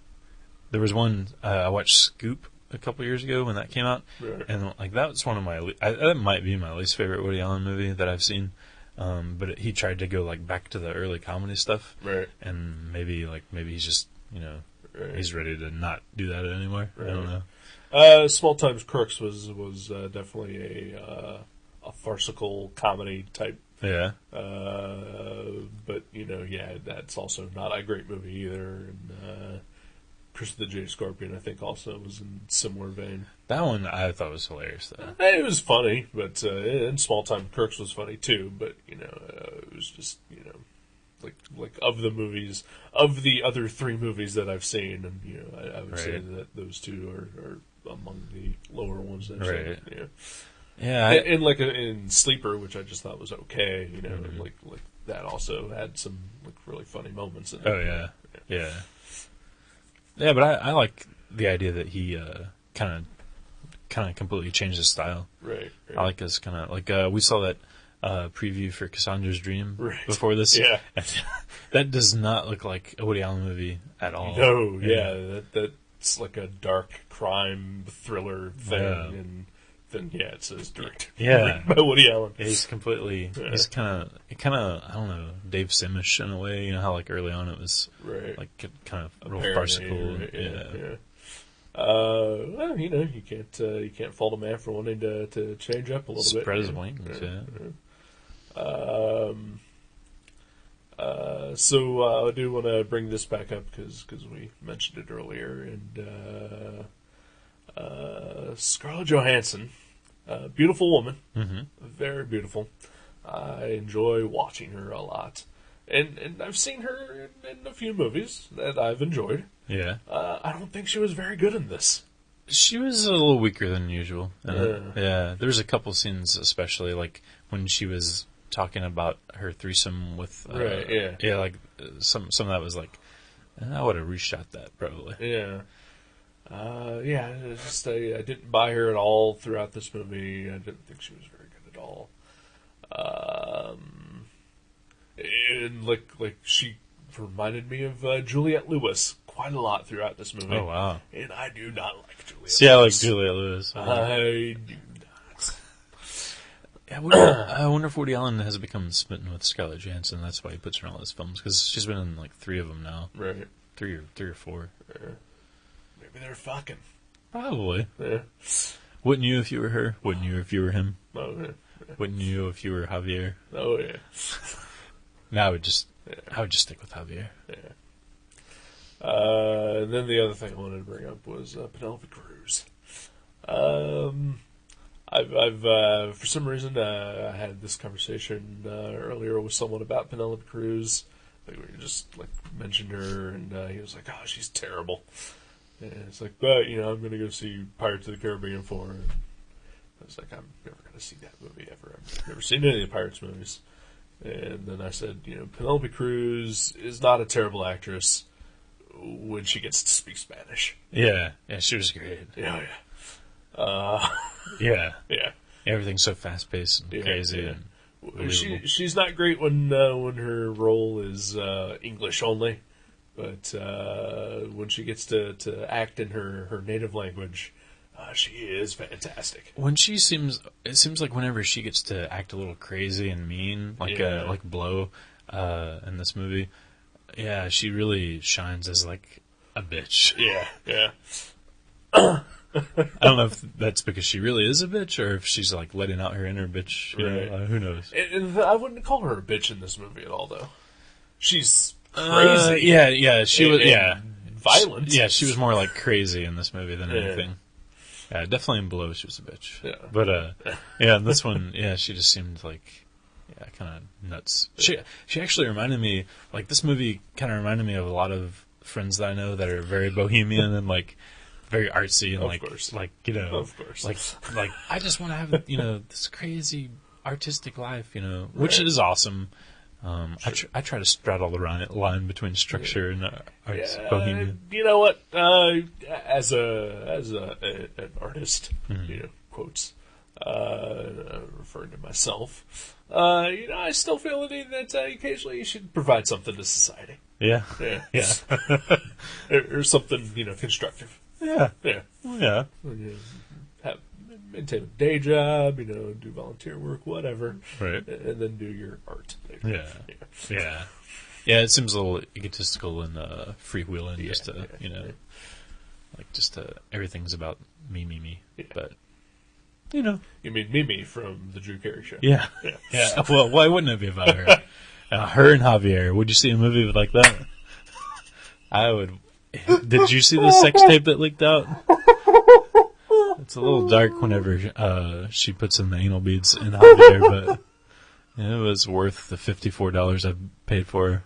there was one I watched Scoop a couple years ago when that came out, Right. and like that's one of my that might be my least favorite Woody Allen movie that I've seen. But he tried to go like back to the early comedy stuff, Right. and maybe he's just Right. he's ready to not do that anymore. Right. I don't know. Small Times Crooks was definitely a farcical comedy type. Yeah, But that's also not a great movie either. And Chris the J. Scorpion, I think, also was in similar vein. that one I thought was hilarious though. It was funny, but and Small Time Crooks was funny too. But it was just like of the movies, of the other three movies that I've seen, and I would say Right. that those two are among the lower ones that I've Right. seen. Yeah. Yeah, And like in Sleeper, which I just thought was okay, Mm-hmm. like that also had some like really funny moments in it. oh yeah. But I like the idea that he kind of completely changed his style. Right. I like his kind of like we saw that preview for Cassandra's Dream Right. before this. Yeah. That does not look like a Woody Allen movie at all. No, that's like a dark crime thriller thing, Yeah. and then it says directed Yeah. by Woody Allen. Yeah, he's completely. He's kind of. I don't know, Dave Simish in a way. You know how like early on it was Right. like kind of real Parody, farcical. right, Yeah. Well, you can't fault a man for wanting to change up a little bit. Spread his wings. Yeah. So I do want to bring this back up because we mentioned it earlier, and Scarlett Johansson, beautiful woman, very beautiful. I enjoy watching her a lot, and I've seen her in a few movies that I've enjoyed. Yeah. I don't think she was very good in this. She was a little weaker than usual. Yeah. Yeah. There was a couple scenes, especially like when she was talking about her threesome with. Right, yeah. Yeah, like some of that was like, I would have reshot that probably. Yeah. It's just I didn't buy her at all throughout this movie. I didn't think she was very good at all. And like she reminded me of Juliette Lewis quite a lot throughout this movie. Oh wow! And I do not like Juliette. See, I like Lewis. Juliette Lewis. I do not. I wonder if Woody Allen has become smitten with Scarlett Johansson. That's why he puts her in all his films, because she's been in like 3 of them now. Right. Three or four. Maybe they're fucking. Probably. Yeah. Wouldn't you if you were her? Wouldn't you if you were him? Oh yeah. Wouldn't you if you were Javier? Oh yeah. No, I would just stick with Javier. Yeah. And then the other thing I wanted to bring up was Penelope Cruz. I've for some reason I had this conversation earlier with someone about Penelope Cruz. Like we just like mentioned her, and he was like, "Oh, she's terrible." And it's like, "But I'm going to go see Pirates of the Caribbean 4." And I was like, "I'm never going to see that movie ever. I've never seen any of the Pirates movies." And then I said, Penelope Cruz is not a terrible actress when she gets to speak Spanish. Yeah, she was great. Yeah. Yeah. Yeah. Everything's so fast paced and crazy and believable. She's not great when her role is English only, but when she gets to act in her native language, she is fantastic. It seems like whenever she gets to act a little crazy and mean, like Blow in this movie, yeah, she really shines as like a bitch. Yeah. I don't know if that's because she really is a bitch or if she's like letting out her inner bitch. Right. Who knows? And I wouldn't call her a bitch in this movie at all, though. She's crazy. Yeah, she was. And Yeah, violent. Yeah, she was more like crazy in this movie than anything. Yeah, definitely in Below she was a bitch. Yeah. But yeah, in this one, yeah, she just seemed like kind of nuts. She actually reminded me, like, this movie kind of reminded me of a lot of friends that I know that are very bohemian and like very artsy and like you know, of course, like I just want to have this crazy artistic life, which is awesome. Sure. I try to straddle the line between structure and arts, bohemian. You know what? As an artist, quotes, referring to myself, I still feel the need that occasionally you should provide something to society. Yeah. Or something constructive. Yeah. Maintain a day job, do volunteer work, whatever. Right. And then do your art later. Yeah. Yeah, it seems a little egotistical and freewheeling, everything's about me. Yeah. But, You mean Mimi from the Drew Carey Show. Yeah. Well, why wouldn't it be about her? Her and Javier. Would you see a movie like that? I would. Did you see the sex tape that leaked out? It's a little dark whenever she puts in the anal beads in Javier, but it was worth the $54 I paid for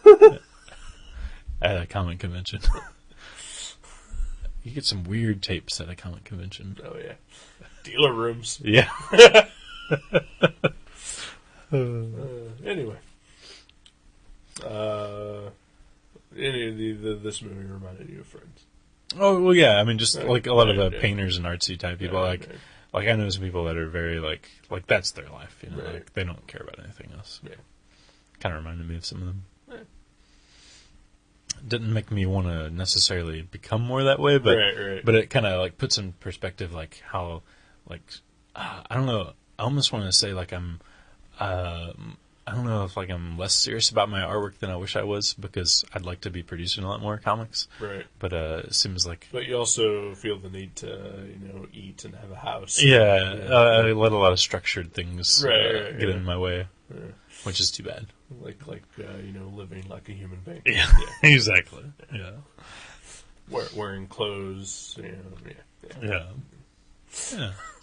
her at a comic convention. You get some weird tapes at a comic convention. Oh, yeah. Dealer rooms. Yeah. Anyway. Any of this movie reminded you of Friends? Oh, well, yeah. I mean, just like a lot of the Yeah. painters and artsy type people. Like I know some people that are very, like that's their life. Right. Like, they don't care about anything else. Yeah. Kind of reminded me of some of them. Yeah. Didn't make me want to necessarily become more that way, but Right. but it kind of like puts in perspective like how I don't know. I almost want to say like I don't know if like I'm less serious about my artwork than I wish I was, because I'd like to be producing a lot more comics. Right. But it seems like. But you also feel the need to eat and have a house. Yeah, I let a lot of structured things get in my way, which is too bad. Like living like a human being. Yeah. Exactly. Yeah. Wearing clothes. Yeah.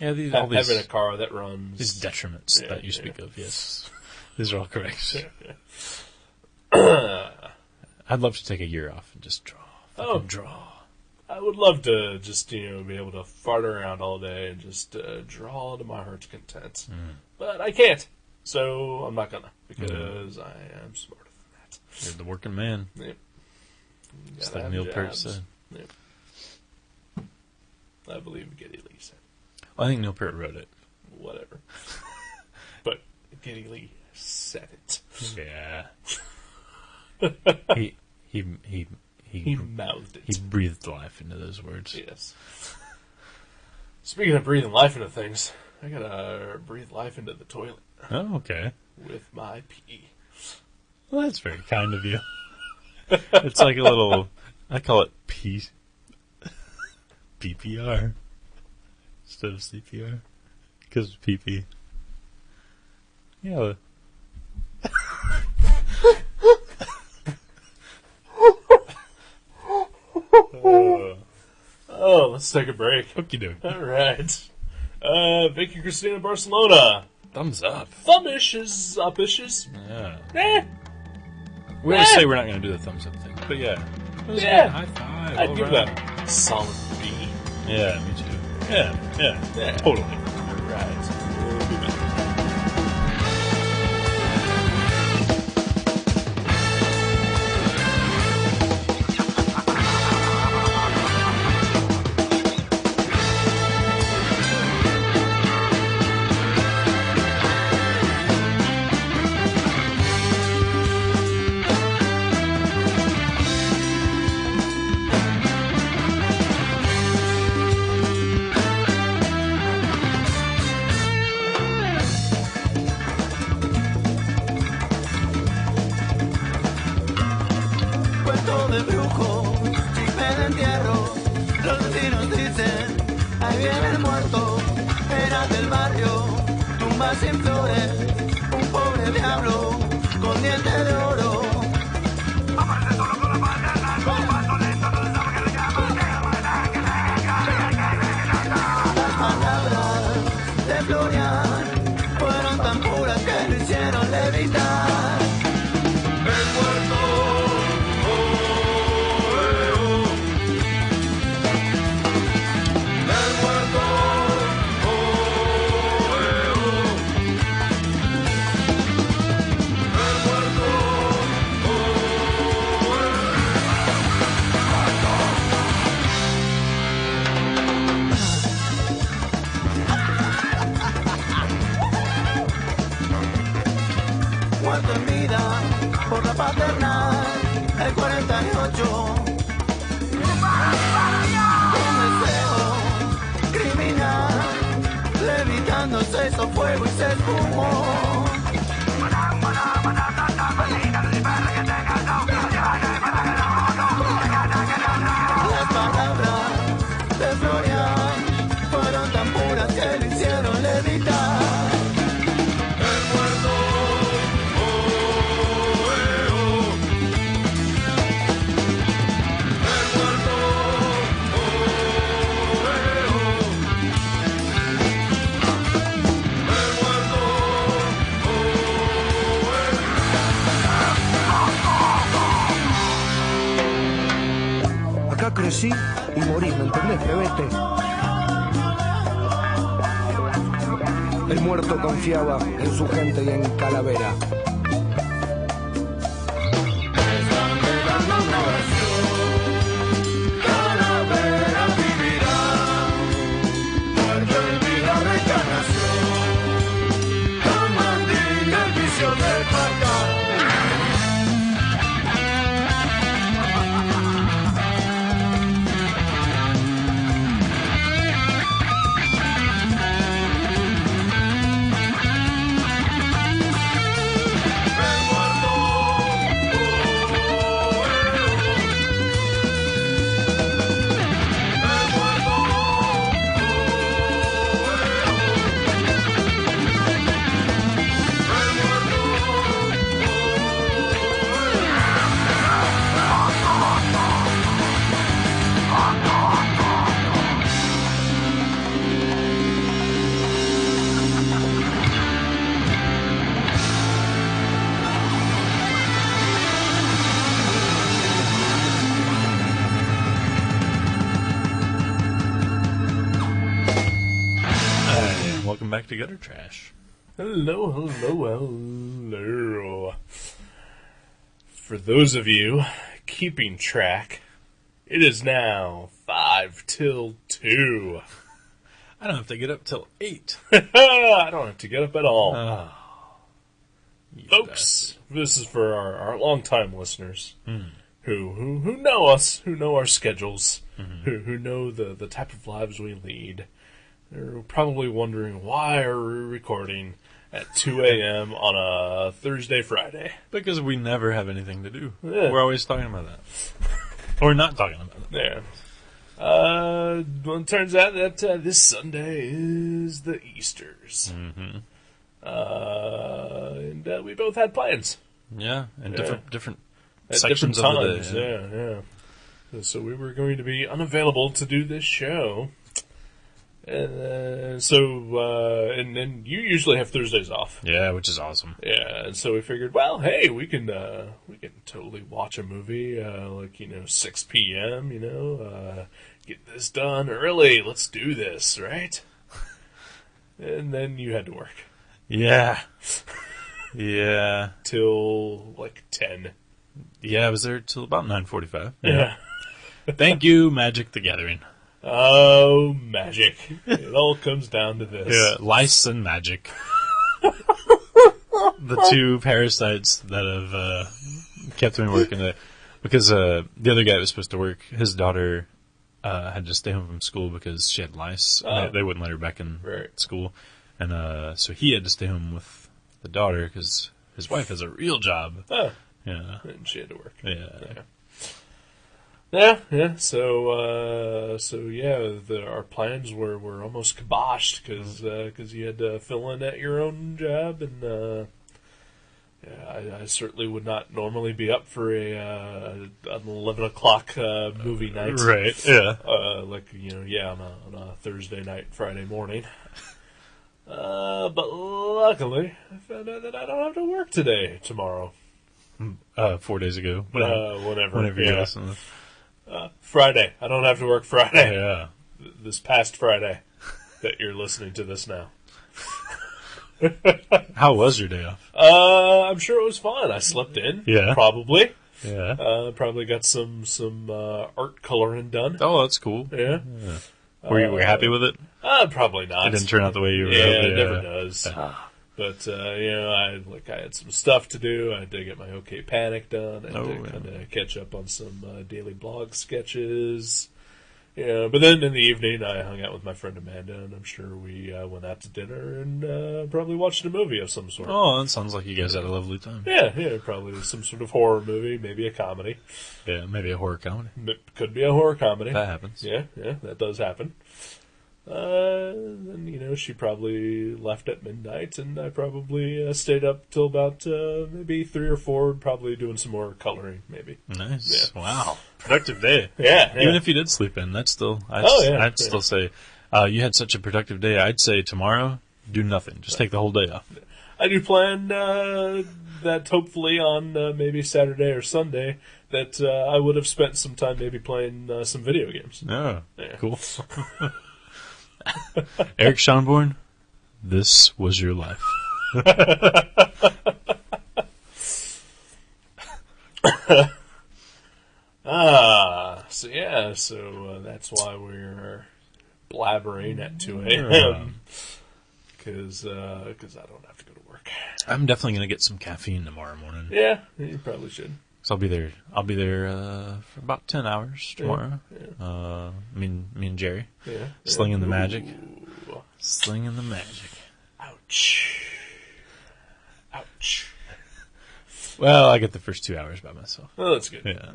All these, having a car that runs. These detriments that you speak of, yes. These are all correct. I'd love to take a year off and just draw. Draw. I would love to just, be able to fart around all day and just draw to my heart's content. But I can't. So I'm not gonna, because I am smarter than that. You're the working man. Yep. Just like Neil Peart said. Yep. I believe Geddy Lee said. Well, I think Neil Peart wrote it. Whatever. But Geddy Lee said it. Yeah. He mouthed it. He breathed life into those words. Yes. Speaking of breathing life into things, I gotta breathe life into the toilet. Oh, okay. With my pee. Well, that's very kind of you. It's like a little, I call it PPR instead of CPR, because of PP. Yeah. Let's take a break. Okie doke. All right. Vicky Cristina Barcelona. Thumbs up. Thumb-ishes, up-ishes. Yeah. We always say we're not going to do the thumbs up thing, but yeah. It was Yeah. good. High five. I'd all give around. that a solid B. Yeah, me too. Yeah. Totally. All right. We'll be back. Cuento de brujo, chisme de entierro. Los vecinos dicen, ahí viene el muerto. Era del barrio, tumba sin flores. Un pobre diablo con dientes de oro. 48. Un deseo criminal, levitando se hizo fuego y se esfumó. Las palabras de Florian fueron tan puras que lo hicieron levitar. El muerto, el muerto, Acá crecí y morí, ¿me entendés, plebete? El muerto confiaba en su gente y en Calavera. Calavera vivirá, muerto en vida reencarnación, con mandinga el vicio de matar. Welcome back to Gutter Trash. Hello, hello, hello. For those of you keeping track, it is now 5 till 2. I don't have to get up till 8. I don't have to get up at all. You Folks, this is for our longtime listeners who know us, who know our schedules, who know the type of lives we lead. They're probably wondering, why are we recording at 2 a.m. on a Thursday, Friday? Because we never have anything to do. Yeah. We're always talking about that. Or not talking about it. Yeah. Well, it turns out that this Sunday is the Easters. Mm-hmm. And we both had plans. Yeah, and Yeah. different At sections different of the times. day. Yeah. So we were going to be unavailable to do this show. And and you usually have Thursdays off. Yeah, which is awesome. Yeah, and so we figured, well, hey, we can totally watch a movie, 6 p.m., get this done early, let's do this, right? And then you had to work. Yeah. Yeah. Till, 10. Yeah, I was there till about 9:45. Yeah. Thank you, Magic the Gathering. Oh, magic. It all comes down to this. Yeah, lice and magic. The two parasites that have kept me working there. Because the other guy that was supposed to work, his daughter had to stay home from school because she had lice. Oh. They wouldn't let her back in Right. school. And so he had to stay home with the daughter because his wife has a real job. Oh, Yeah. and she had to work. Yeah. Yeah. So our plans were almost kiboshed because you had to fill in at your own job, and I certainly would not normally be up for an 11 o'clock movie night, Right. Yeah. on a Thursday night, Friday morning. But luckily, I found out that I don't have to work tomorrow. 4 days ago. Whenever you yeah. listen. Friday. I don't have to work Friday. Yeah. This past Friday that you're listening to this now. How was your day off? I'm sure it was fun. I slept in. Yeah. Probably. Yeah. Probably got some art coloring done. Oh, that's cool. Yeah. Were you happy with it? Probably not. It didn't turn out the way you were Yeah, hoping. it never does. But I had some stuff to do. I had to get my OK Panic done. I had to kind of catch up on some daily blog sketches. Yeah, but then in the evening, I hung out with my friend Amanda, and I'm sure we went out to dinner and probably watched a movie of some sort. Oh, that sounds like you guys had a lovely time. Yeah, probably some sort of horror movie, maybe a comedy. Yeah, maybe a horror comedy. It could be a horror comedy. That happens. Yeah, that does happen. Then, she probably left at midnight, and I probably stayed up till about maybe 3 or 4, probably doing some more coloring, maybe. Nice. Yeah. Wow. Productive day. Yeah. Even if you did sleep in, that's still, I'd still say, you had such a productive day. I'd say tomorrow, do nothing. Just take the whole day off. I do plan that hopefully on maybe Saturday or Sunday that I would have spent some time maybe playing some video games. Oh, Yeah. cool. Eric Schonborn, this was your life. So that's why we're blabbering at 2 a.m. Because I don't have to go to work. I'm definitely going to get some caffeine tomorrow morning. Yeah, you probably should. So I'll be there for about 10 hours tomorrow. Yeah. Me and Jerry. Yeah. Slinging the magic. Ooh. Slinging the magic. Ouch. Well, I get the first 2 hours by myself. Oh, that's good. Yeah.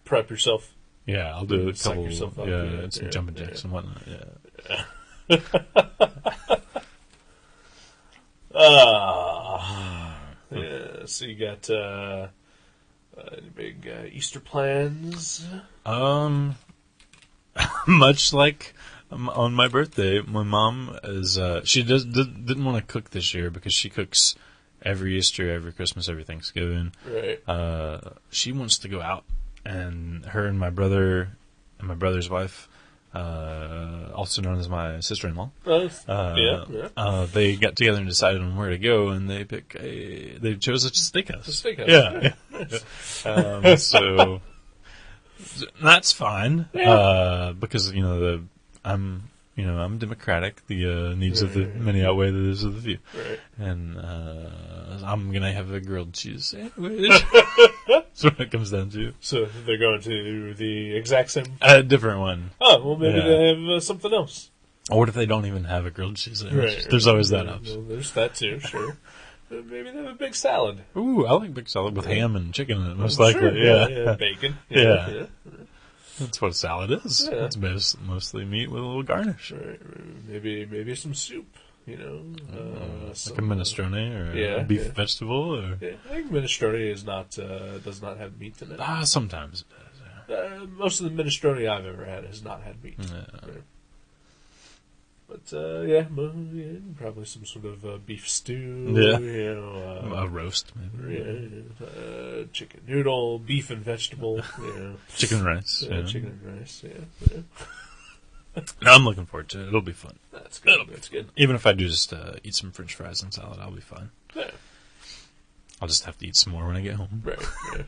Prep yourself. Yeah, I'll do a Psych couple. yourself up, Yeah, some yeah, jumping yeah. jacks and whatnot. Yeah. Yeah, so you got any big Easter plans? Much like on my birthday, my mom is she didn't want to cook this year because she cooks every Easter, every Christmas, every Thanksgiving. Right. She wants to go out, and her and my brother and my brother's wife, also known as my sister-in-law, they got together and decided on where to go, and they chose a steakhouse. A steakhouse. Yeah. So that's fine. Yeah. Because I'm democratic. The needs of the many outweigh the needs of the few. Right. And I'm gonna have a grilled cheese sandwich. That's what it comes down to. So they're going to the exact same. A different one. Oh, well, maybe they have something else. Or what if they don't even have a grilled cheese sandwich? Right. There's always that Well, option. there's that too, sure. Maybe they have a big salad. Ooh, I like big salad with ham and chicken in it, most Sure, likely. yeah. Bacon. Yeah. That's what a salad is. Yeah. It's mostly meat with a little garnish. Right. Maybe some soup. Like a minestrone or a beef vegetable. Or... Yeah, I think minestrone does not have meat in it. Sometimes it does. Most of the minestrone I've ever had has not had meat. Yeah. Right. But probably some sort of beef stew. Yeah. A roast, maybe. Chicken noodle, beef and vegetable. Chicken rice. Chicken and rice. Yeah. No, I'm looking forward to it. It'll be fun. That's good. That's good. Even if I do just eat some French fries and salad, I'll be fine. Yeah. I'll just have to eat some more when I get home. Right. Yeah.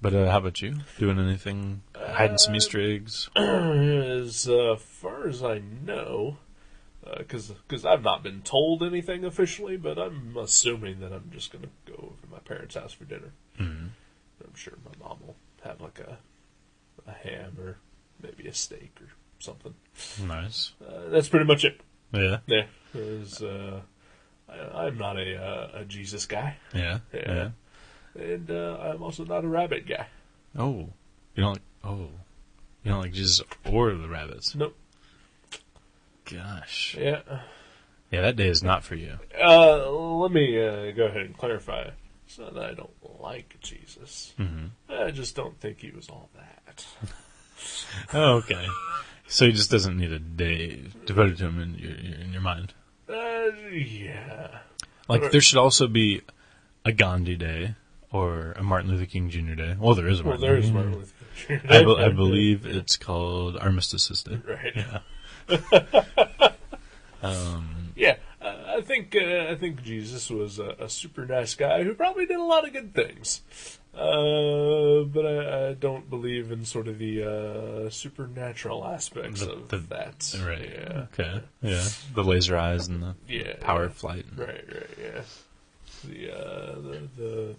But how about you? Doing anything? Hiding some Easter eggs? As far as I know, because I've not been told anything officially, but I'm assuming that I'm just going to go over to my parents' house for dinner. Mm-hmm. I'm sure my mom will have like a ham or maybe a steak or something. Nice. That's pretty much it. Yeah. Yeah. I'm not a Jesus guy. Yeah. And I'm also not a rabbit guy. Oh. You don't like Jesus or the rabbits? Nope. Gosh. Yeah. Yeah, that day is not for you. Let me go ahead and clarify. It's not that I don't like Jesus. Mm-hmm. I just don't think he was all that. Oh, okay. So he just doesn't need a day devoted to him in your mind. Yeah. Like there should also be a Gandhi Day or a Martin Luther King Jr. Day. Well, there is a Martin Luther King. Martin Luther King. I believe it's called Armistice Day. Right. Yeah. I think Jesus was a super nice guy who probably did a lot of good things. But don't believe in sort of the supernatural aspects of that. Right. Yeah. Okay. Yeah. The laser eyes and the power of flight. Right. Yeah. The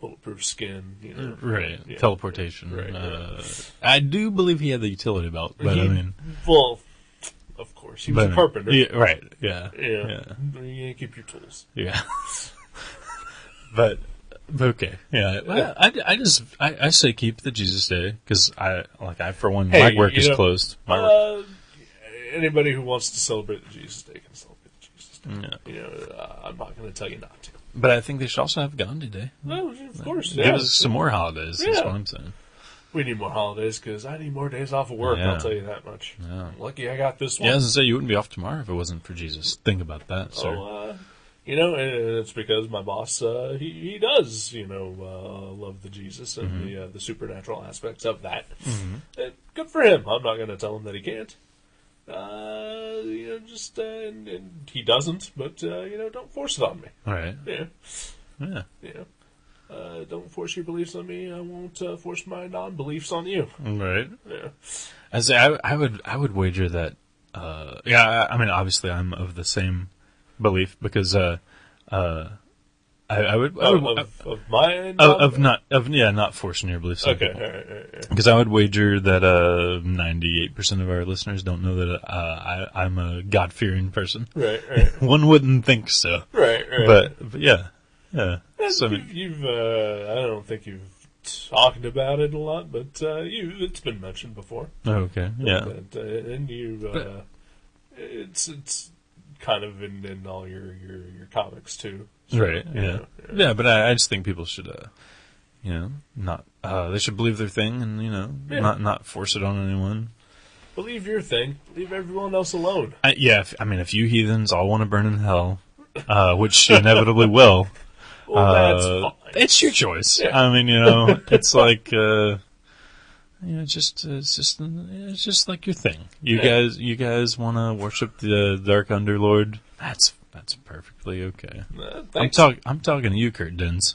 bulletproof skin. Right. Yeah. Teleportation. Right. I do believe he had the utility belt, but well, of course, he was a carpenter. Yeah, right. Yeah. You keep your tools. Yeah. but okay. Yeah. Well, I say keep the Jesus Day because I for one, my work is closed. My work. Anybody who wants to celebrate the Jesus Day can celebrate the Jesus Day. Yeah. I'm not going to tell you not to. But I think they should also have Gandhi Day. Well, of course. Give us some more holidays. That's what I'm saying. We need more holidays because I need more days off of work. I'll tell you that much. Yeah. Lucky I got this one. Yeah, I was going to say, you wouldn't be off tomorrow if it wasn't for Jesus. Think about that, sir. And it's because my boss, he does, love the Jesus and the supernatural aspects of that. Mm-hmm. And good for him. I'm not going to tell him that he can't. And he doesn't, but, don't force it on me. All right. Yeah. Don't force your beliefs on me. I won't force my non-beliefs on you. Right. Yeah. I would wager that. I mean, obviously, I'm of the same belief because I would not forcing your beliefs. Okay. All right. Because I would wager that 98% of our listeners don't know that I'm a God-fearing person. Right. One wouldn't think so. Right. But yeah. So, I don't think you've talked about it a lot, but it's been mentioned before. Okay, yeah. And it's kind of in all your comics too. So, right. Yeah. But I just think people should, not they should believe their thing and not force it on anyone. Believe your thing. Leave everyone else alone. If you heathens all want to burn in hell, which you inevitably will. Well, that's fine. It's your choice. Yeah. I mean, it's like, it's just like your thing. You guys want to worship the Dark Underlord? That's perfectly okay. I'm talking to you, Kurt Dins,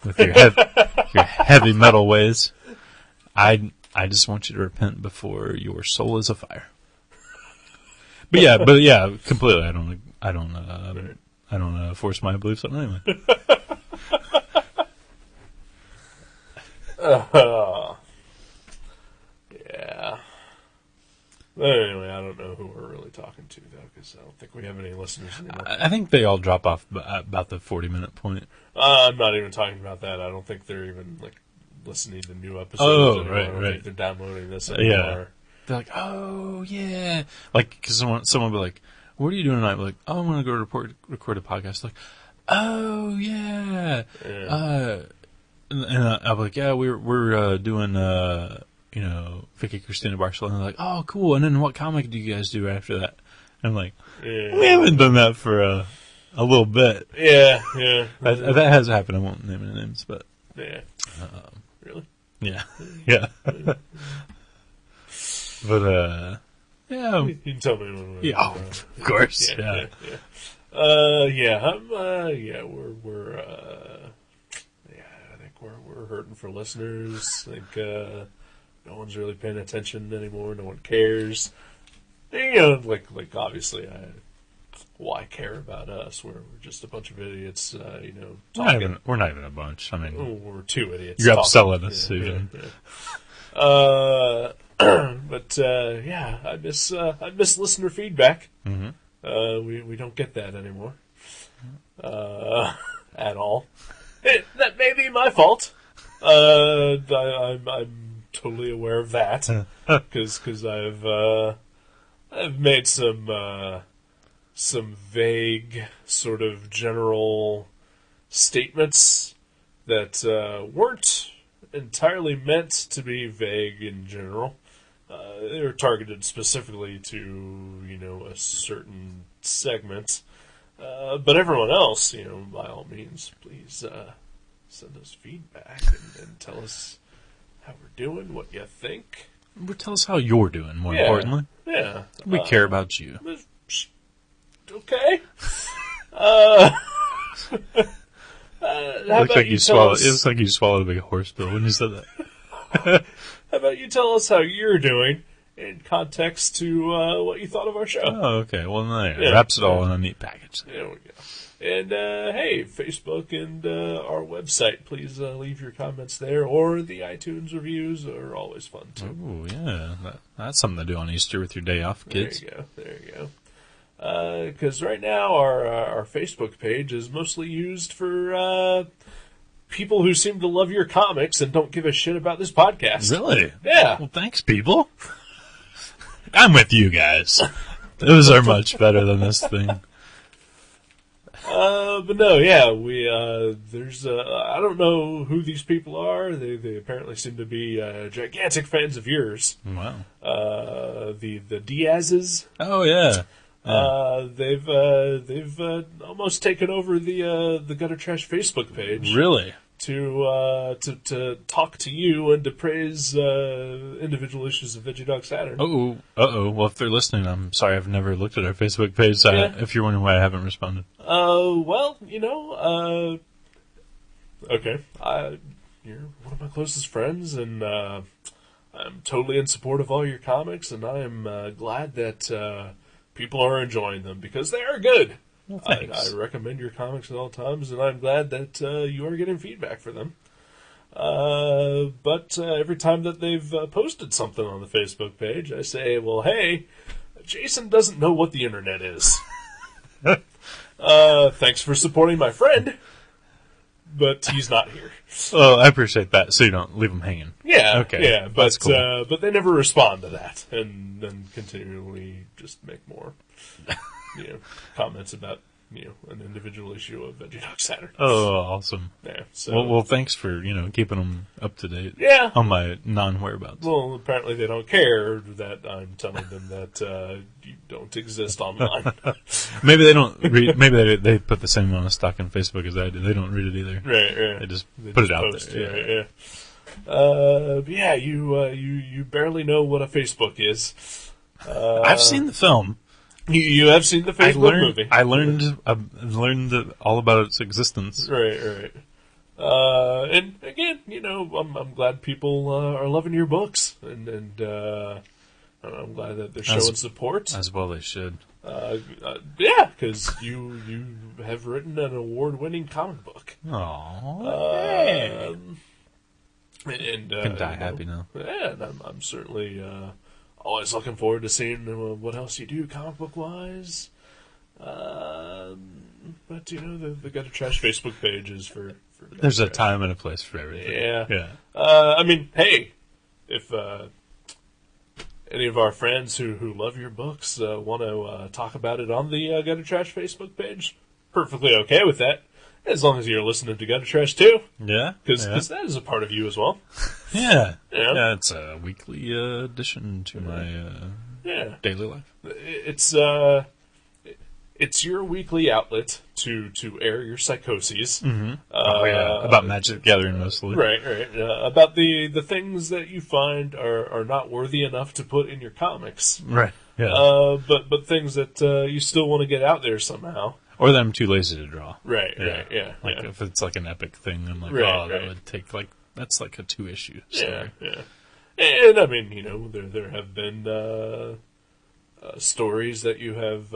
with your heavy metal ways. I just want you to repent before your soul is afire. But yeah, completely. I don't force my beliefs on anyone. Yeah. But anyway, I don't know who we're really talking to, though, because I don't think we have any listeners anymore. I think they all drop off about the 40-minute point. I'm not even talking about that. I don't think they're even, listening to new episodes anymore. I don't think they're downloading this anymore. Yeah. They're like, oh, yeah. Because someone will be like, what are you doing tonight? We're like, oh, I'm going to go record a podcast. Like, oh, yeah. And I'll be like, yeah, we're doing, Vicky Cristina Barcelona. They're like, oh, cool. And then what comic do you guys do after that? And I'm like, we haven't done that for a little bit. Yeah. That has happened. I won't name any names, but. Yeah. Really? Yeah. But, yeah. You can tell me when we're... Yeah, of course. Yeah. I think we're hurting for listeners. I think no one's really paying attention anymore. No one cares. Obviously, why care about us? We're just a bunch of idiots, talking. We're not even a bunch. I mean, we're two idiots. You're upselling us, even. But I miss listener feedback. Mm-hmm. We don't get that anymore at all. That may be my fault. I'm totally aware of that because I've made some vague sort of general statements that weren't entirely meant to be vague in general. They were targeted specifically to, a certain segment. But everyone else, by all means, please send us feedback and tell us how we're doing, what you think. Tell us how you're doing, more importantly. Yeah. We care about you. Okay. It looks like you swallowed a big horse bill when you said that. How about you tell us how you're doing in context to what you thought of our show? Oh, okay. Well, there. Wraps it all in a neat package. There we go. And, hey, Facebook and our website, please leave your comments there, or the iTunes reviews are always fun, too. Oh, yeah. That's something to do on Easter with your day off, kids. There you go. Because right now our Facebook page is mostly used for people who seem to love your comics and don't give a shit about this podcast. Really? Yeah. Well, thanks, people. I'm with you guys. Those are much better than this thing. But no, yeah, there's, I don't know who these people are. They apparently seem to be, gigantic fans of yours. Wow. The Diazes. Oh, yeah. They've almost taken over the Gutter Trash Facebook page. Really? To talk to you and to praise, individual issues of Veggie Saturn. Uh-oh. Well, if they're listening, I'm sorry I've never looked at our Facebook page, so if you're wondering why I haven't responded. Well, okay. You're one of my closest friends, and I'm totally in support of all your comics, and I am glad that people are enjoying them, because they are good. Well, thanks. I recommend your comics at all times, and I'm glad that you are getting feedback for them. But every time that they've posted something on the Facebook page, I say, well, hey, Jason doesn't know what the internet is. Thanks for supporting my friend, but he's not here. Oh, I appreciate that, so you don't leave them hanging. Yeah, okay. Yeah, but that's cool. But they never respond to that, and then continually just make more, comments about an individual issue of Veggie Saturn. Oh, awesome. Yeah. So well, thanks for keeping them up to date. Yeah. On my non-whereabouts. Well, apparently they don't care that I'm telling them that you don't exist online. Maybe they don't read. Maybe they put the same amount of stock in Facebook as I do. They don't read it either. Right. They just put it out post, there. Yeah. You barely know what a Facebook is. I've seen the film. You have seen the Facebook movie. I learned all about its existence. Right. And again, I'm glad people are loving your books, and I'm glad that they're showing support. As well they should. Yeah, because you have written an award-winning comic book. Aww. And can die happy now. Yeah, and I'm certainly always looking forward to seeing what else you do comic book wise. But the Gutter Trash Facebook page is for there's a time and a place for everything. Yeah. I mean, hey, if any of our friends who love your books want to talk about it on the Gutter Trash Facebook page, perfectly okay with that. As long as you're listening to Gutter Trash too. Yeah. Because that is a part of you as well. Yeah. Yeah, it's a weekly addition to my daily life. It's your weekly outlet to air your psychoses. Mm-hmm. About Magic the Gathering mostly. Right. About the things that you find are not worthy enough to put in your comics. Right. Yeah. But things that you still want to get out there somehow. Or that I'm too lazy to draw. Right. If it's like an epic thing, I'm like, that would take that's like a 2-issue story. Yeah. And I mean, there have been stories that you have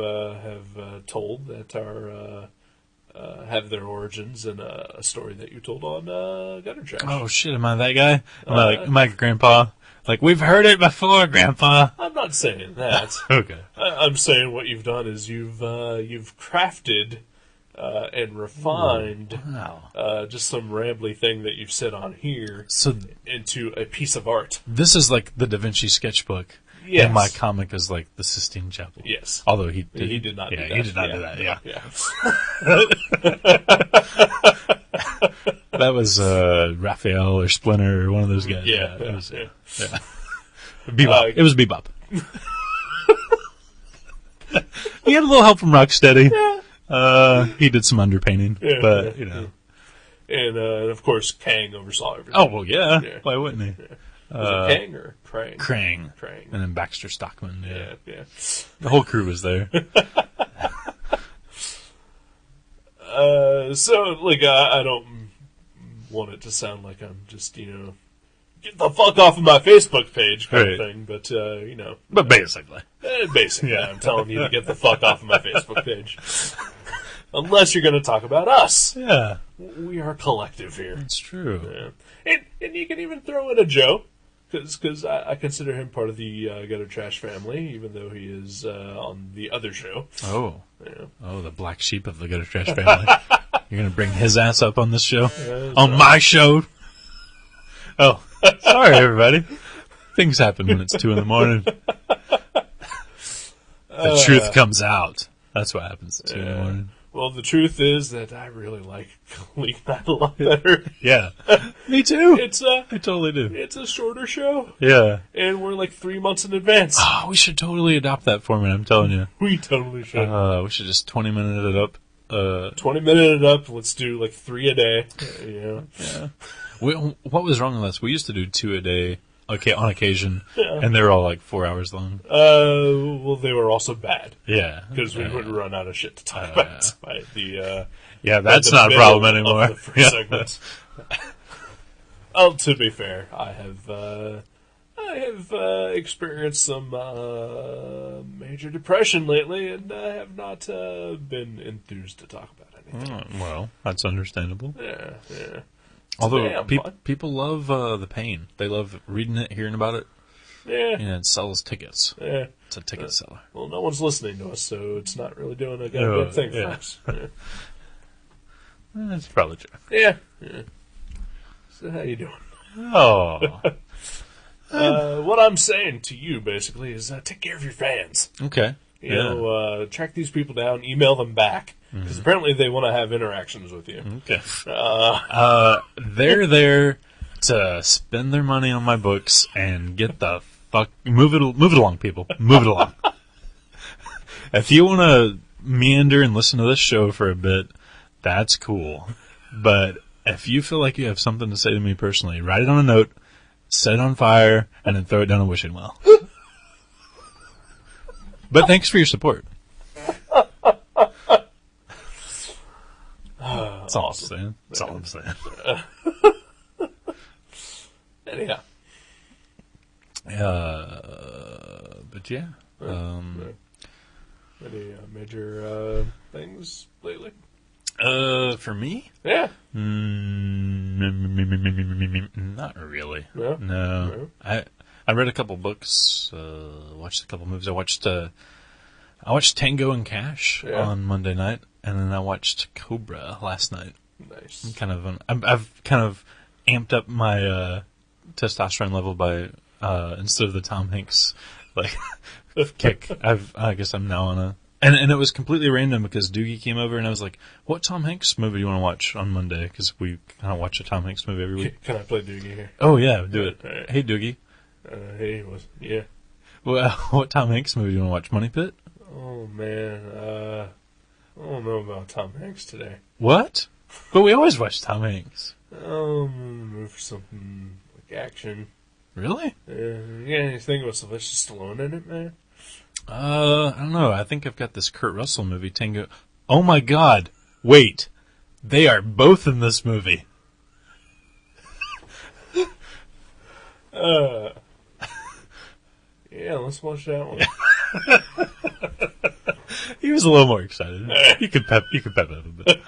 told that are have their origins in a story that you told on Gutter Trash. Oh shit! Am I that guy? Am I Grandpa? Like, we've heard it before, Grandpa. I'm not saying that. Okay. I'm saying what you've done is you've crafted and refined just some rambly thing that you've said on here into a piece of art. This is like the Da Vinci sketchbook. Yes. And my comic is like the Sistine Chapel. Yes. Although he did not do that. He did not do that, Yeah. That was Raphael or Splinter or one of those guys. Yeah. Bebop. It was Bebop. He had a little help from Rocksteady. Yeah. He did some underpainting, but. And of course, Kang oversaw everything. Oh well, yeah. Why wouldn't he? Yeah. Was it Kang or Krang? Krang. And then Baxter Stockman. Yeah. The whole crew was there. So, like, I don't want it to sound like I'm just, get the fuck off of my Facebook page kind of Right. thing, but, But basically. basically, I'm telling you to get the fuck off of my Facebook page. Unless you're going to talk about us. Yeah, We are a collective here. it's true. Yeah. And you can even throw in a Joe, because I consider him part of the Gutter Trash family, even though he is on the other show. Oh. Yeah. Oh, the black sheep of the Gutter Trash family. You're going to bring his ass up on this show? Yeah, On my show? Oh, sorry, everybody. Things happen when it's 2 in the morning. The truth comes out. That's what happens at 2 in the morning. Well, the truth is that I really like League Night a lot better. Yeah. Me too. It's I totally do. it's a shorter show, Yeah. and we're like 3 months in advance. Oh, we should totally adopt that format, I'm telling you. We totally should. We should just 20-minute it up. 20-minute it up. Let's do like 3 a day. Yeah. What was wrong with us? We used to do 2 a day, okay, on occasion, Yeah. and they were all like 4 hours long. Well, they were also bad Yeah. because we would run out of shit to talk about by the. Yeah, that's the not a middle problem of anymore. the first Yeah. segment. Oh, to be fair, I have experienced some major depression lately, and I have not been enthused to talk about anything. Well, that's understandable. Yeah. Although damn fun. people love the pain. They love reading it, hearing about it. Yeah. Yeah, it sells tickets. Yeah. It's a ticket seller. Well, no one's listening to us, so it's not really doing a No, goddamn thing for yeah. us. Yeah. That's probably true. Yeah. So how you doing? Oh, What I'm saying to you, basically, is take care of your fans. okay. You know, track these people down, email them back, because apparently they want to have interactions with you. Okay. They're there to spend their money on my books and get the fuck move it along, people. Move it along. If you want to meander and listen to this show for a bit, that's cool. But if you feel like you have something to say to me personally, write it on a note, set it on fire, and then throw it down a wishing well. But thanks for your support. That's all Awesome. I'm saying. That's all I'm saying. Anyhow. But yeah. Any major things lately? For me? Yeah. Not really. No? No. I read a couple books, watched a couple movies. I watched Tango and Cash on Monday night, and then I watched Cobra last night. Nice. I've kind of amped up my testosterone level by instead of the Tom Hanks kick. I guess I'm now on a and it was completely random because Doogie came over and I was like, "What Tom Hanks movie do you want to watch on Monday?" Because we kind of watch a Tom Hanks movie every week. Can I play Doogie here? Oh yeah, do it. Right. Hey Doogie. Hey, yeah. Well, what Tom Hanks movie do you want to watch? Money Pit? Oh, man. I don't know about Tom Hanks today. What? But we always watch Tom Hanks. Move for something like action. Really? Yeah, you think about Sylvester Stallone in it, man? I don't know. I think I've got this Kurt Russell movie, Tango. Oh my God! Wait, they are both in this movie. Yeah, let's watch that one. He was a little more excited. You could pep it up a bit.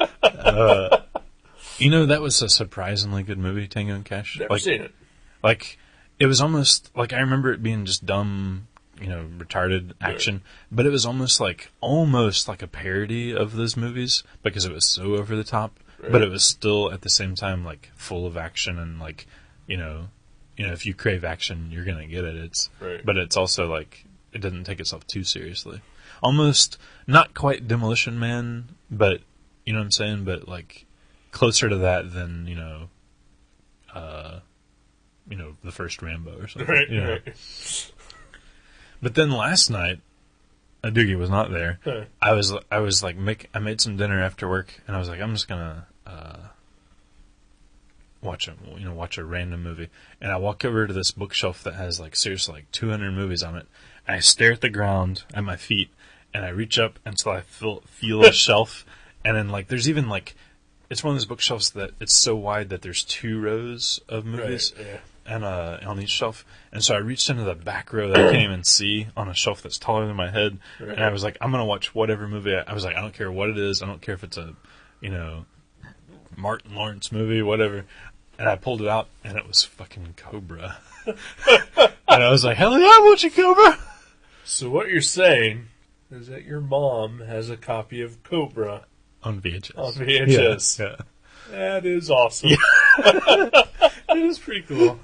That was a surprisingly good movie, Tango and Cash. Never seen it. Like, it was almost like I remember it being just dumb, retarded action, but it was almost like a parody of those movies because it was so over the top. Right. But it was still at the same time like full of action and like, if you crave action, you're gonna get it. Right. But it's also like it doesn't take itself too seriously. Almost not quite Demolition Man, but you know what I'm saying. But like closer to that than the first Rambo or something. Right, you know? right. But then last night, Doogie was not there. Huh. I was like, I made some dinner after work, and I was like, I'm just gonna watch a random movie. And I walk over to this bookshelf that has like seriously like 200 movies on it, and I stare at the ground at my feet, and I reach up until I feel a shelf, and then like there's even like it's one of those bookshelves that it's so wide that there's 2 rows of movies. Right, yeah. And on each shelf, and so I reached into the back row that I can't even see on a shelf that's taller than my head, Right. and I was like, I'm gonna watch whatever movie. I was like, I don't care what it is. I don't care if it's a, Martin Lawrence movie, whatever. And I pulled it out, and it was fucking Cobra. And I was like, hell yeah, I'm watching Cobra. So what you're saying is that your mom has a copy of Cobra On VHS. on VHS. Yeah. That is awesome. It is pretty cool.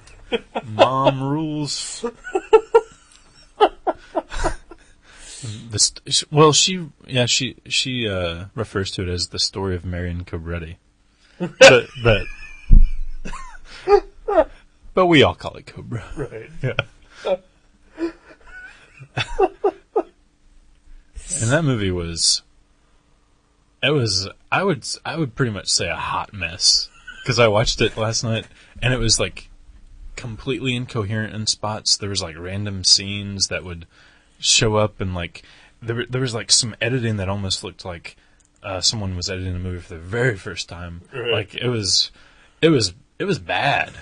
Mom rules. She refers to it as the story of Marion Cobretti, but we all call it Cobra. Right. Yeah. And that movie was I would pretty much say a hot mess, because I watched it last night and it was like completely incoherent in spots. There was like random scenes that would show up, and like there was like some editing that almost looked like someone was editing a movie for the very first time. Right. Like it was bad.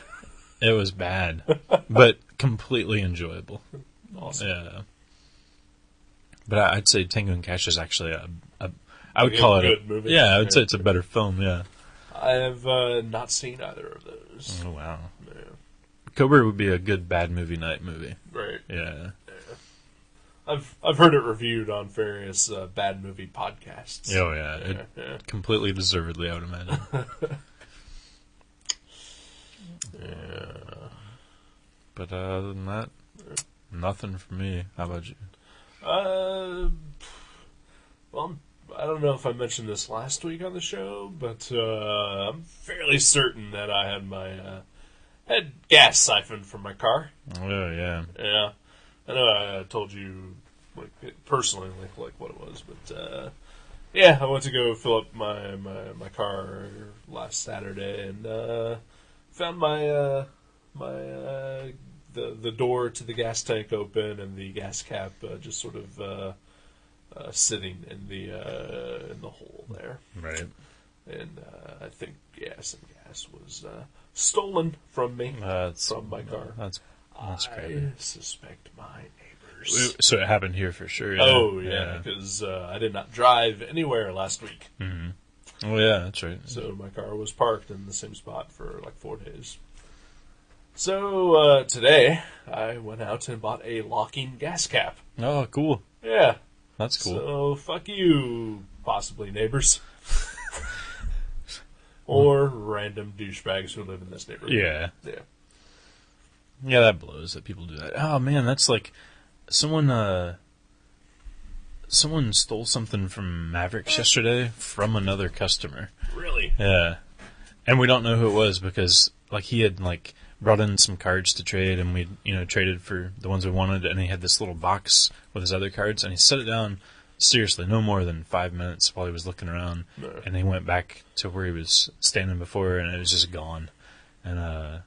It was bad, but completely enjoyable. Awesome. Yeah. But I'd say Tango and Cash is actually I would call it good movie. Yeah, I would say it's a better film. Yeah. I have not seen either of those. Oh wow. Yeah. Cobra would be a good bad movie night movie. Right. Yeah. I've heard it reviewed on various bad movie podcasts. Oh yeah. Yeah. Completely deservedly, I would imagine. Yeah. But other than that, nothing for me. How about you? Well, I don't know if I mentioned this last week on the show, but I'm fairly certain that I had my had gas siphoned from my car. Oh yeah. Yeah, I know I told you like personally like what it was, but yeah, I went to go fill up my car last Saturday and found my the door to the gas tank open and the gas cap just sort of sitting in the hole there. Right. And I think some gas was stolen from me from my car. That's I crazy. suspect my neighbors. So it happened here for sure. Yeah. Oh yeah, because I did not drive anywhere last week, Oh yeah, that's right. so my car was parked in the same spot for like 4 days. So today I went out and bought a locking gas cap. Oh, cool. Yeah, That's cool. so fuck you, possibly neighbors. Or random douchebags who live in this neighborhood. Yeah. Yeah. Yeah, that blows that people do that. Oh man, that's like someone stole something from Mavericks yesterday from another customer. Really? Yeah. And we don't know who it was because like he had like brought in some cards to trade and we traded for the ones we wanted, and he had this little box with his other cards and he set it down seriously no more than 5 minutes while he was looking around. No. And he went back to where he was standing before and it was just gone. And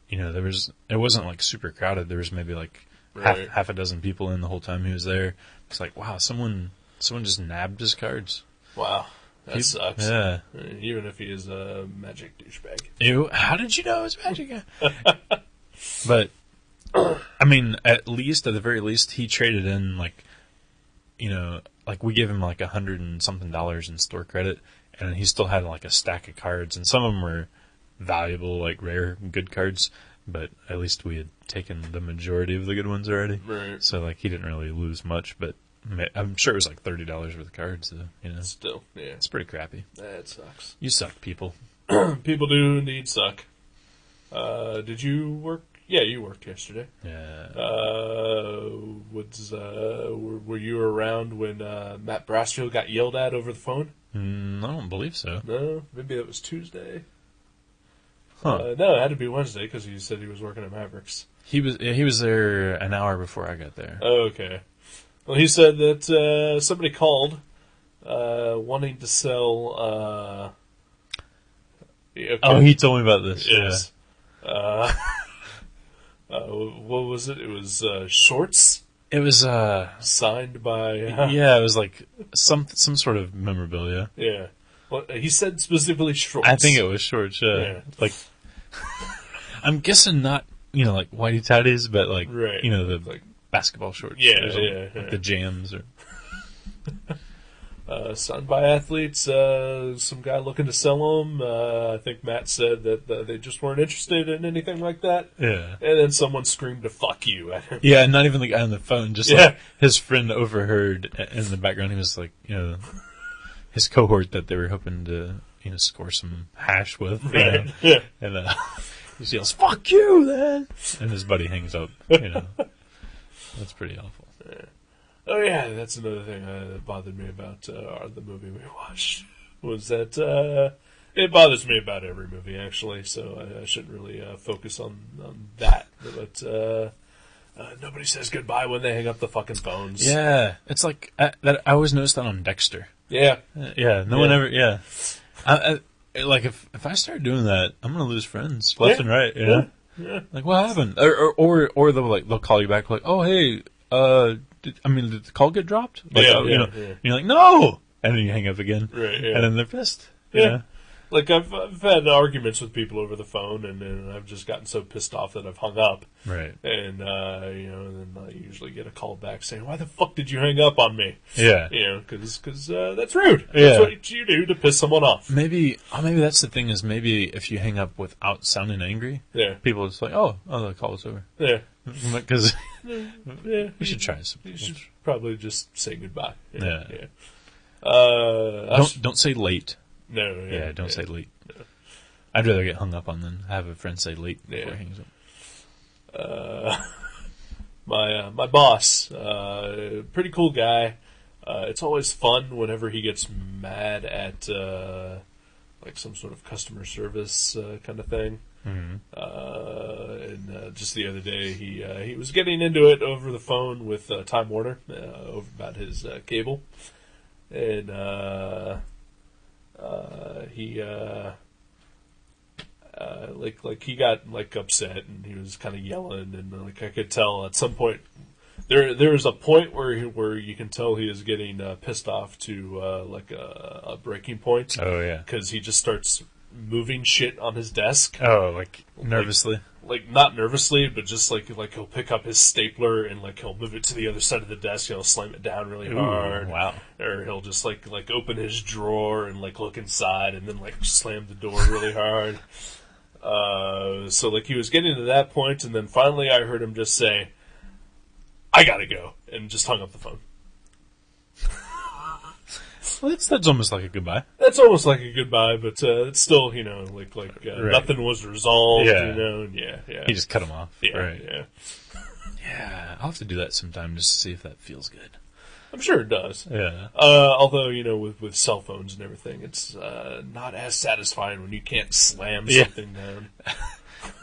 it wasn't like super crowded. There was maybe like Right. half a dozen people in the whole time he was there. It's like, wow, someone just nabbed his cards. Wow. That sucks. Yeah. Even if he is a magic douchebag. How did you know it was magic? But I mean, at the very least, he traded in like we gave him like $100 and something in store credit, and he still had like a stack of cards, and some of them were valuable, like rare, good cards. But at least we had taken the majority of the good ones already. Right. So like he didn't really lose much, but I'm sure it was like $30 worth of cards. So, Still, yeah. it's pretty crappy. That sucks. You suck, people. People do indeed suck. Did you work? Yeah, you worked yesterday. Yeah. Were you around when Matt Brasfield got yelled at over the phone? I don't believe so. No, maybe that was Tuesday. Huh. No, it had to be Wednesday because he said he was working at Mavericks. He was there an hour before I got there. Oh, okay. Well, he said that somebody called wanting to sell. Okay. Oh, he told me about this. Yes. What was it? It was shorts Yeah. It was signed by. yeah, it was like some sort of memorabilia. Yeah. Well, he said specifically shorts. I think it was shorts. Yeah. Like, I'm guessing not, like whitey tighties, but like, Right. the Like, basketball shorts. Yeah, or something, yeah. like the jams or. signed by athletes, some guy looking to sell them. I think Matt said that they just weren't interested in anything like that. Yeah. And then someone screamed to "fuck you" at him. Yeah, not even the guy on the phone. Just Yeah. like his friend overheard in the background. He was like, his cohort that they were hoping to, score some hash with. Right. Yeah. And he just yells, "Fuck you!" Then, and his buddy hangs up. That's pretty awful. Yeah. Oh yeah, that's another thing that bothered me about the movie we watched. Was that it bothers me about every movie actually, so I shouldn't really focus on that. But nobody says goodbye when they hang up the fucking phones. Yeah, it's like I always noticed that on Dexter. Yeah. Yeah, no one ever. Yeah, I like if I start doing that, I'm gonna lose friends left and right. Yeah. Like what happened? Or they'll call you back like, oh hey, did the call get dropped? Like, Yeah. You're like no, and then you hang up again. Right. Yeah. And then they're pissed. Yeah. Like I've had arguments with people over the phone, and I've just gotten so pissed off that I've hung up. Right. And then I usually get a call back saying, "Why the fuck did you hang up on me?" Yeah. Because that's rude. Yeah. That's what you do to piss someone off. Maybe that's the thing is maybe if you hang up without sounding angry, Yeah. people are just like, oh, the call is over. Yeah. Because Yeah. we should try some. You should probably just say goodbye. Yeah. Yeah. Don't say late. No. Yeah, don't say late. No. I'd rather get hung up on than have a friend say late before he hangs up. My boss, pretty cool guy. It's always fun whenever he gets mad at like some sort of customer service kind of thing. Mm-hmm. And just the other day, he was getting into it over the phone with Time Warner over about his cable, and he he got like upset and he was kind of yelling, and like I could tell at some point there was a point where you can tell he is getting pissed off to like a breaking point. Oh yeah, because he just starts moving shit on his desk. Oh, like nervously. Like not nervously, but just like he'll pick up his stapler and like he'll move it to the other side of the desk. He'll slam it down really hard. Wow. Or he'll just like open his drawer and like look inside and then like slam the door really hard. So like he was getting to that point, and then finally I heard him just say, "I gotta go," and just hung up the phone. Well, that's almost like a goodbye. That's almost like a goodbye, but it's still, like Right. nothing was resolved, Yeah. and yeah. He just cut him off. Yeah, Right. yeah. Yeah, I'll have to do that sometime just to see if that feels good. I'm sure it does. Yeah. Although, with cell phones and everything, it's not as satisfying when you can't slam something down.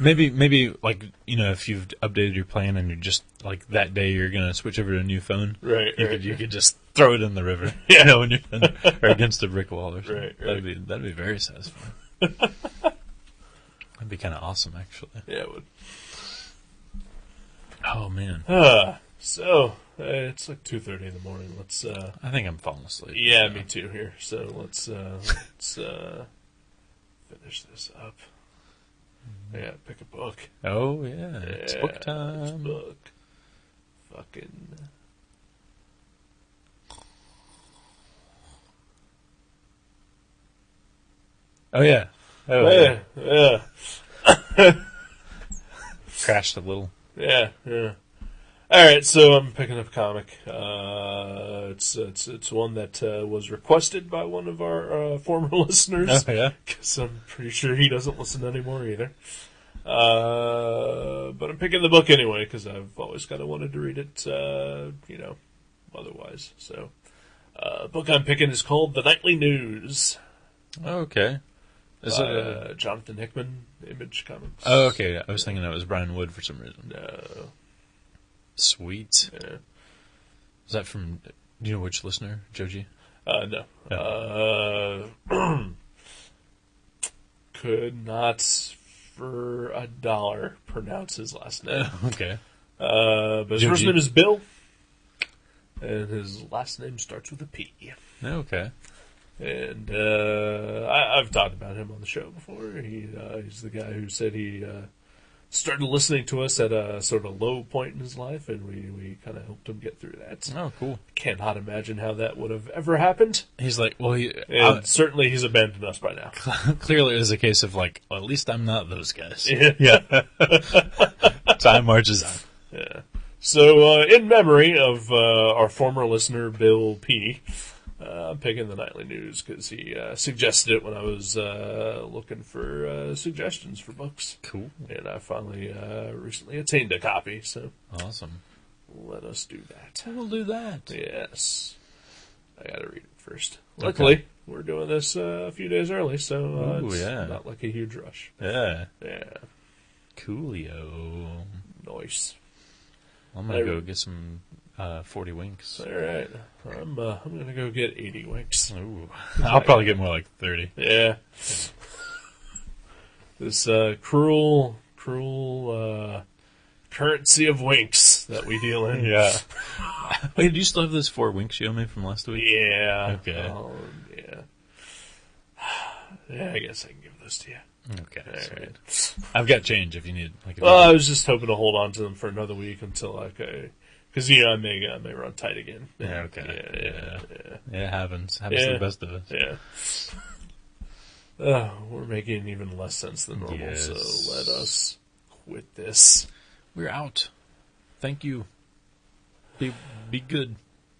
Maybe like, if you've updated your plan and you're just like that day you're going to switch over to a new phone. Right. You could just throw it in the river. Yeah. When you're or against a brick wall or something. Right. That'd be very satisfying. That'd be kind of awesome, actually. Yeah, it would. Oh man. So it's like 2:30 in the morning. Let's. I think I'm falling asleep. Yeah, me too. Here, so let's finish this up. Yeah, pick a book. Oh yeah, it's book time. It's book. Fucking. Oh yeah. Yeah. Crashed a little. Yeah. All right, so I'm picking up a comic. It's one that was requested by one of our former listeners. Oh yeah. Because I'm pretty sure he doesn't listen anymore either. But I'm picking the book anyway because I've always kind of wanted to read it. Otherwise. So, the book I'm picking is called The Nightly News. Okay. Is by, it Jonathan Hickman, Image Comics? Oh, okay. I was thinking it was Brian Wood for some reason. No. Sweet. Yeah. Is that from? Do you know which listener, Joji? No. Oh. Could not for $1 pronounce his last name. Okay. But his Joji. first name is Bill, and his last name starts with a P. Okay. And I've talked about him on the show before. He's the guy who said he started listening to us at a sort of low point in his life, and we kind of helped him get through that. Oh, cool. Cannot imagine how that would have ever happened. He's like, well, certainly he's abandoned us by now. Clearly it was a case of like, well, at least I'm not those guys. Yeah. Time marches on. Yeah. So, in memory of our former listener, Bill P., I'm picking the nightly news because he suggested it when I was looking for suggestions for books. Cool. And I finally recently attained a copy, so Awesome. let us do that. We'll do that. Yes. I gotta read it first. Luckily, we're doing this a few days early, so it's not like a huge rush. Yeah. Yeah. Coolio. Nice. I'm gonna go get some 40 winks. All right. I'm gonna go get 80 winks. Ooh. I'll probably get more like 30. Yeah. This cruel currency of winks that we deal in. Yeah. Wait, do you still have those 4 winks you owe me from last week? Yeah. Okay. Yeah. Yeah, I guess I can give those to you. Okay. All right. I've got change if you need. I was just hoping to hold on to them for another week until because I may run tight again. Yeah. Okay. Yeah. It happens. Happens to the best of us. Yeah. We're making even less sense than normal, Yes. so let us quit this. We're out. Thank you. Be good.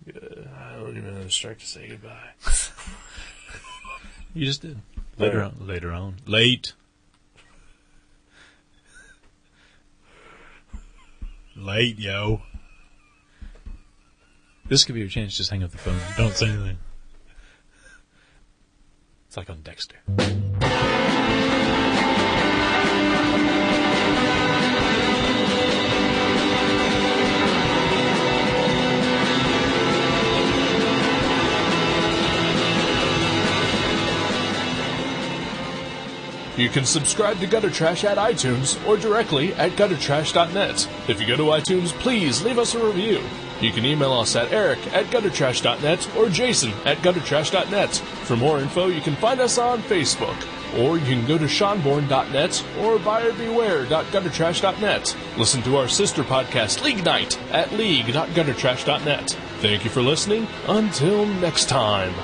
I don't even have the strength to say goodbye. You just did. Later on. Late, yo. This could be your chance. Just hang up the phone. Don't say anything. It's like on Dexter. You can subscribe to Gutter Trash at iTunes or directly at guttertrash.net. If you go to iTunes, please leave us a review. You can email us at eric@guttertrash.net or jason@guttertrash.net. For more info, you can find us on Facebook, or you can go to seanborn.net or buyerbeware.guttertrash.net. Listen to our sister podcast, League Night, at league.guttertrash.net. Thank you for listening. Until next time.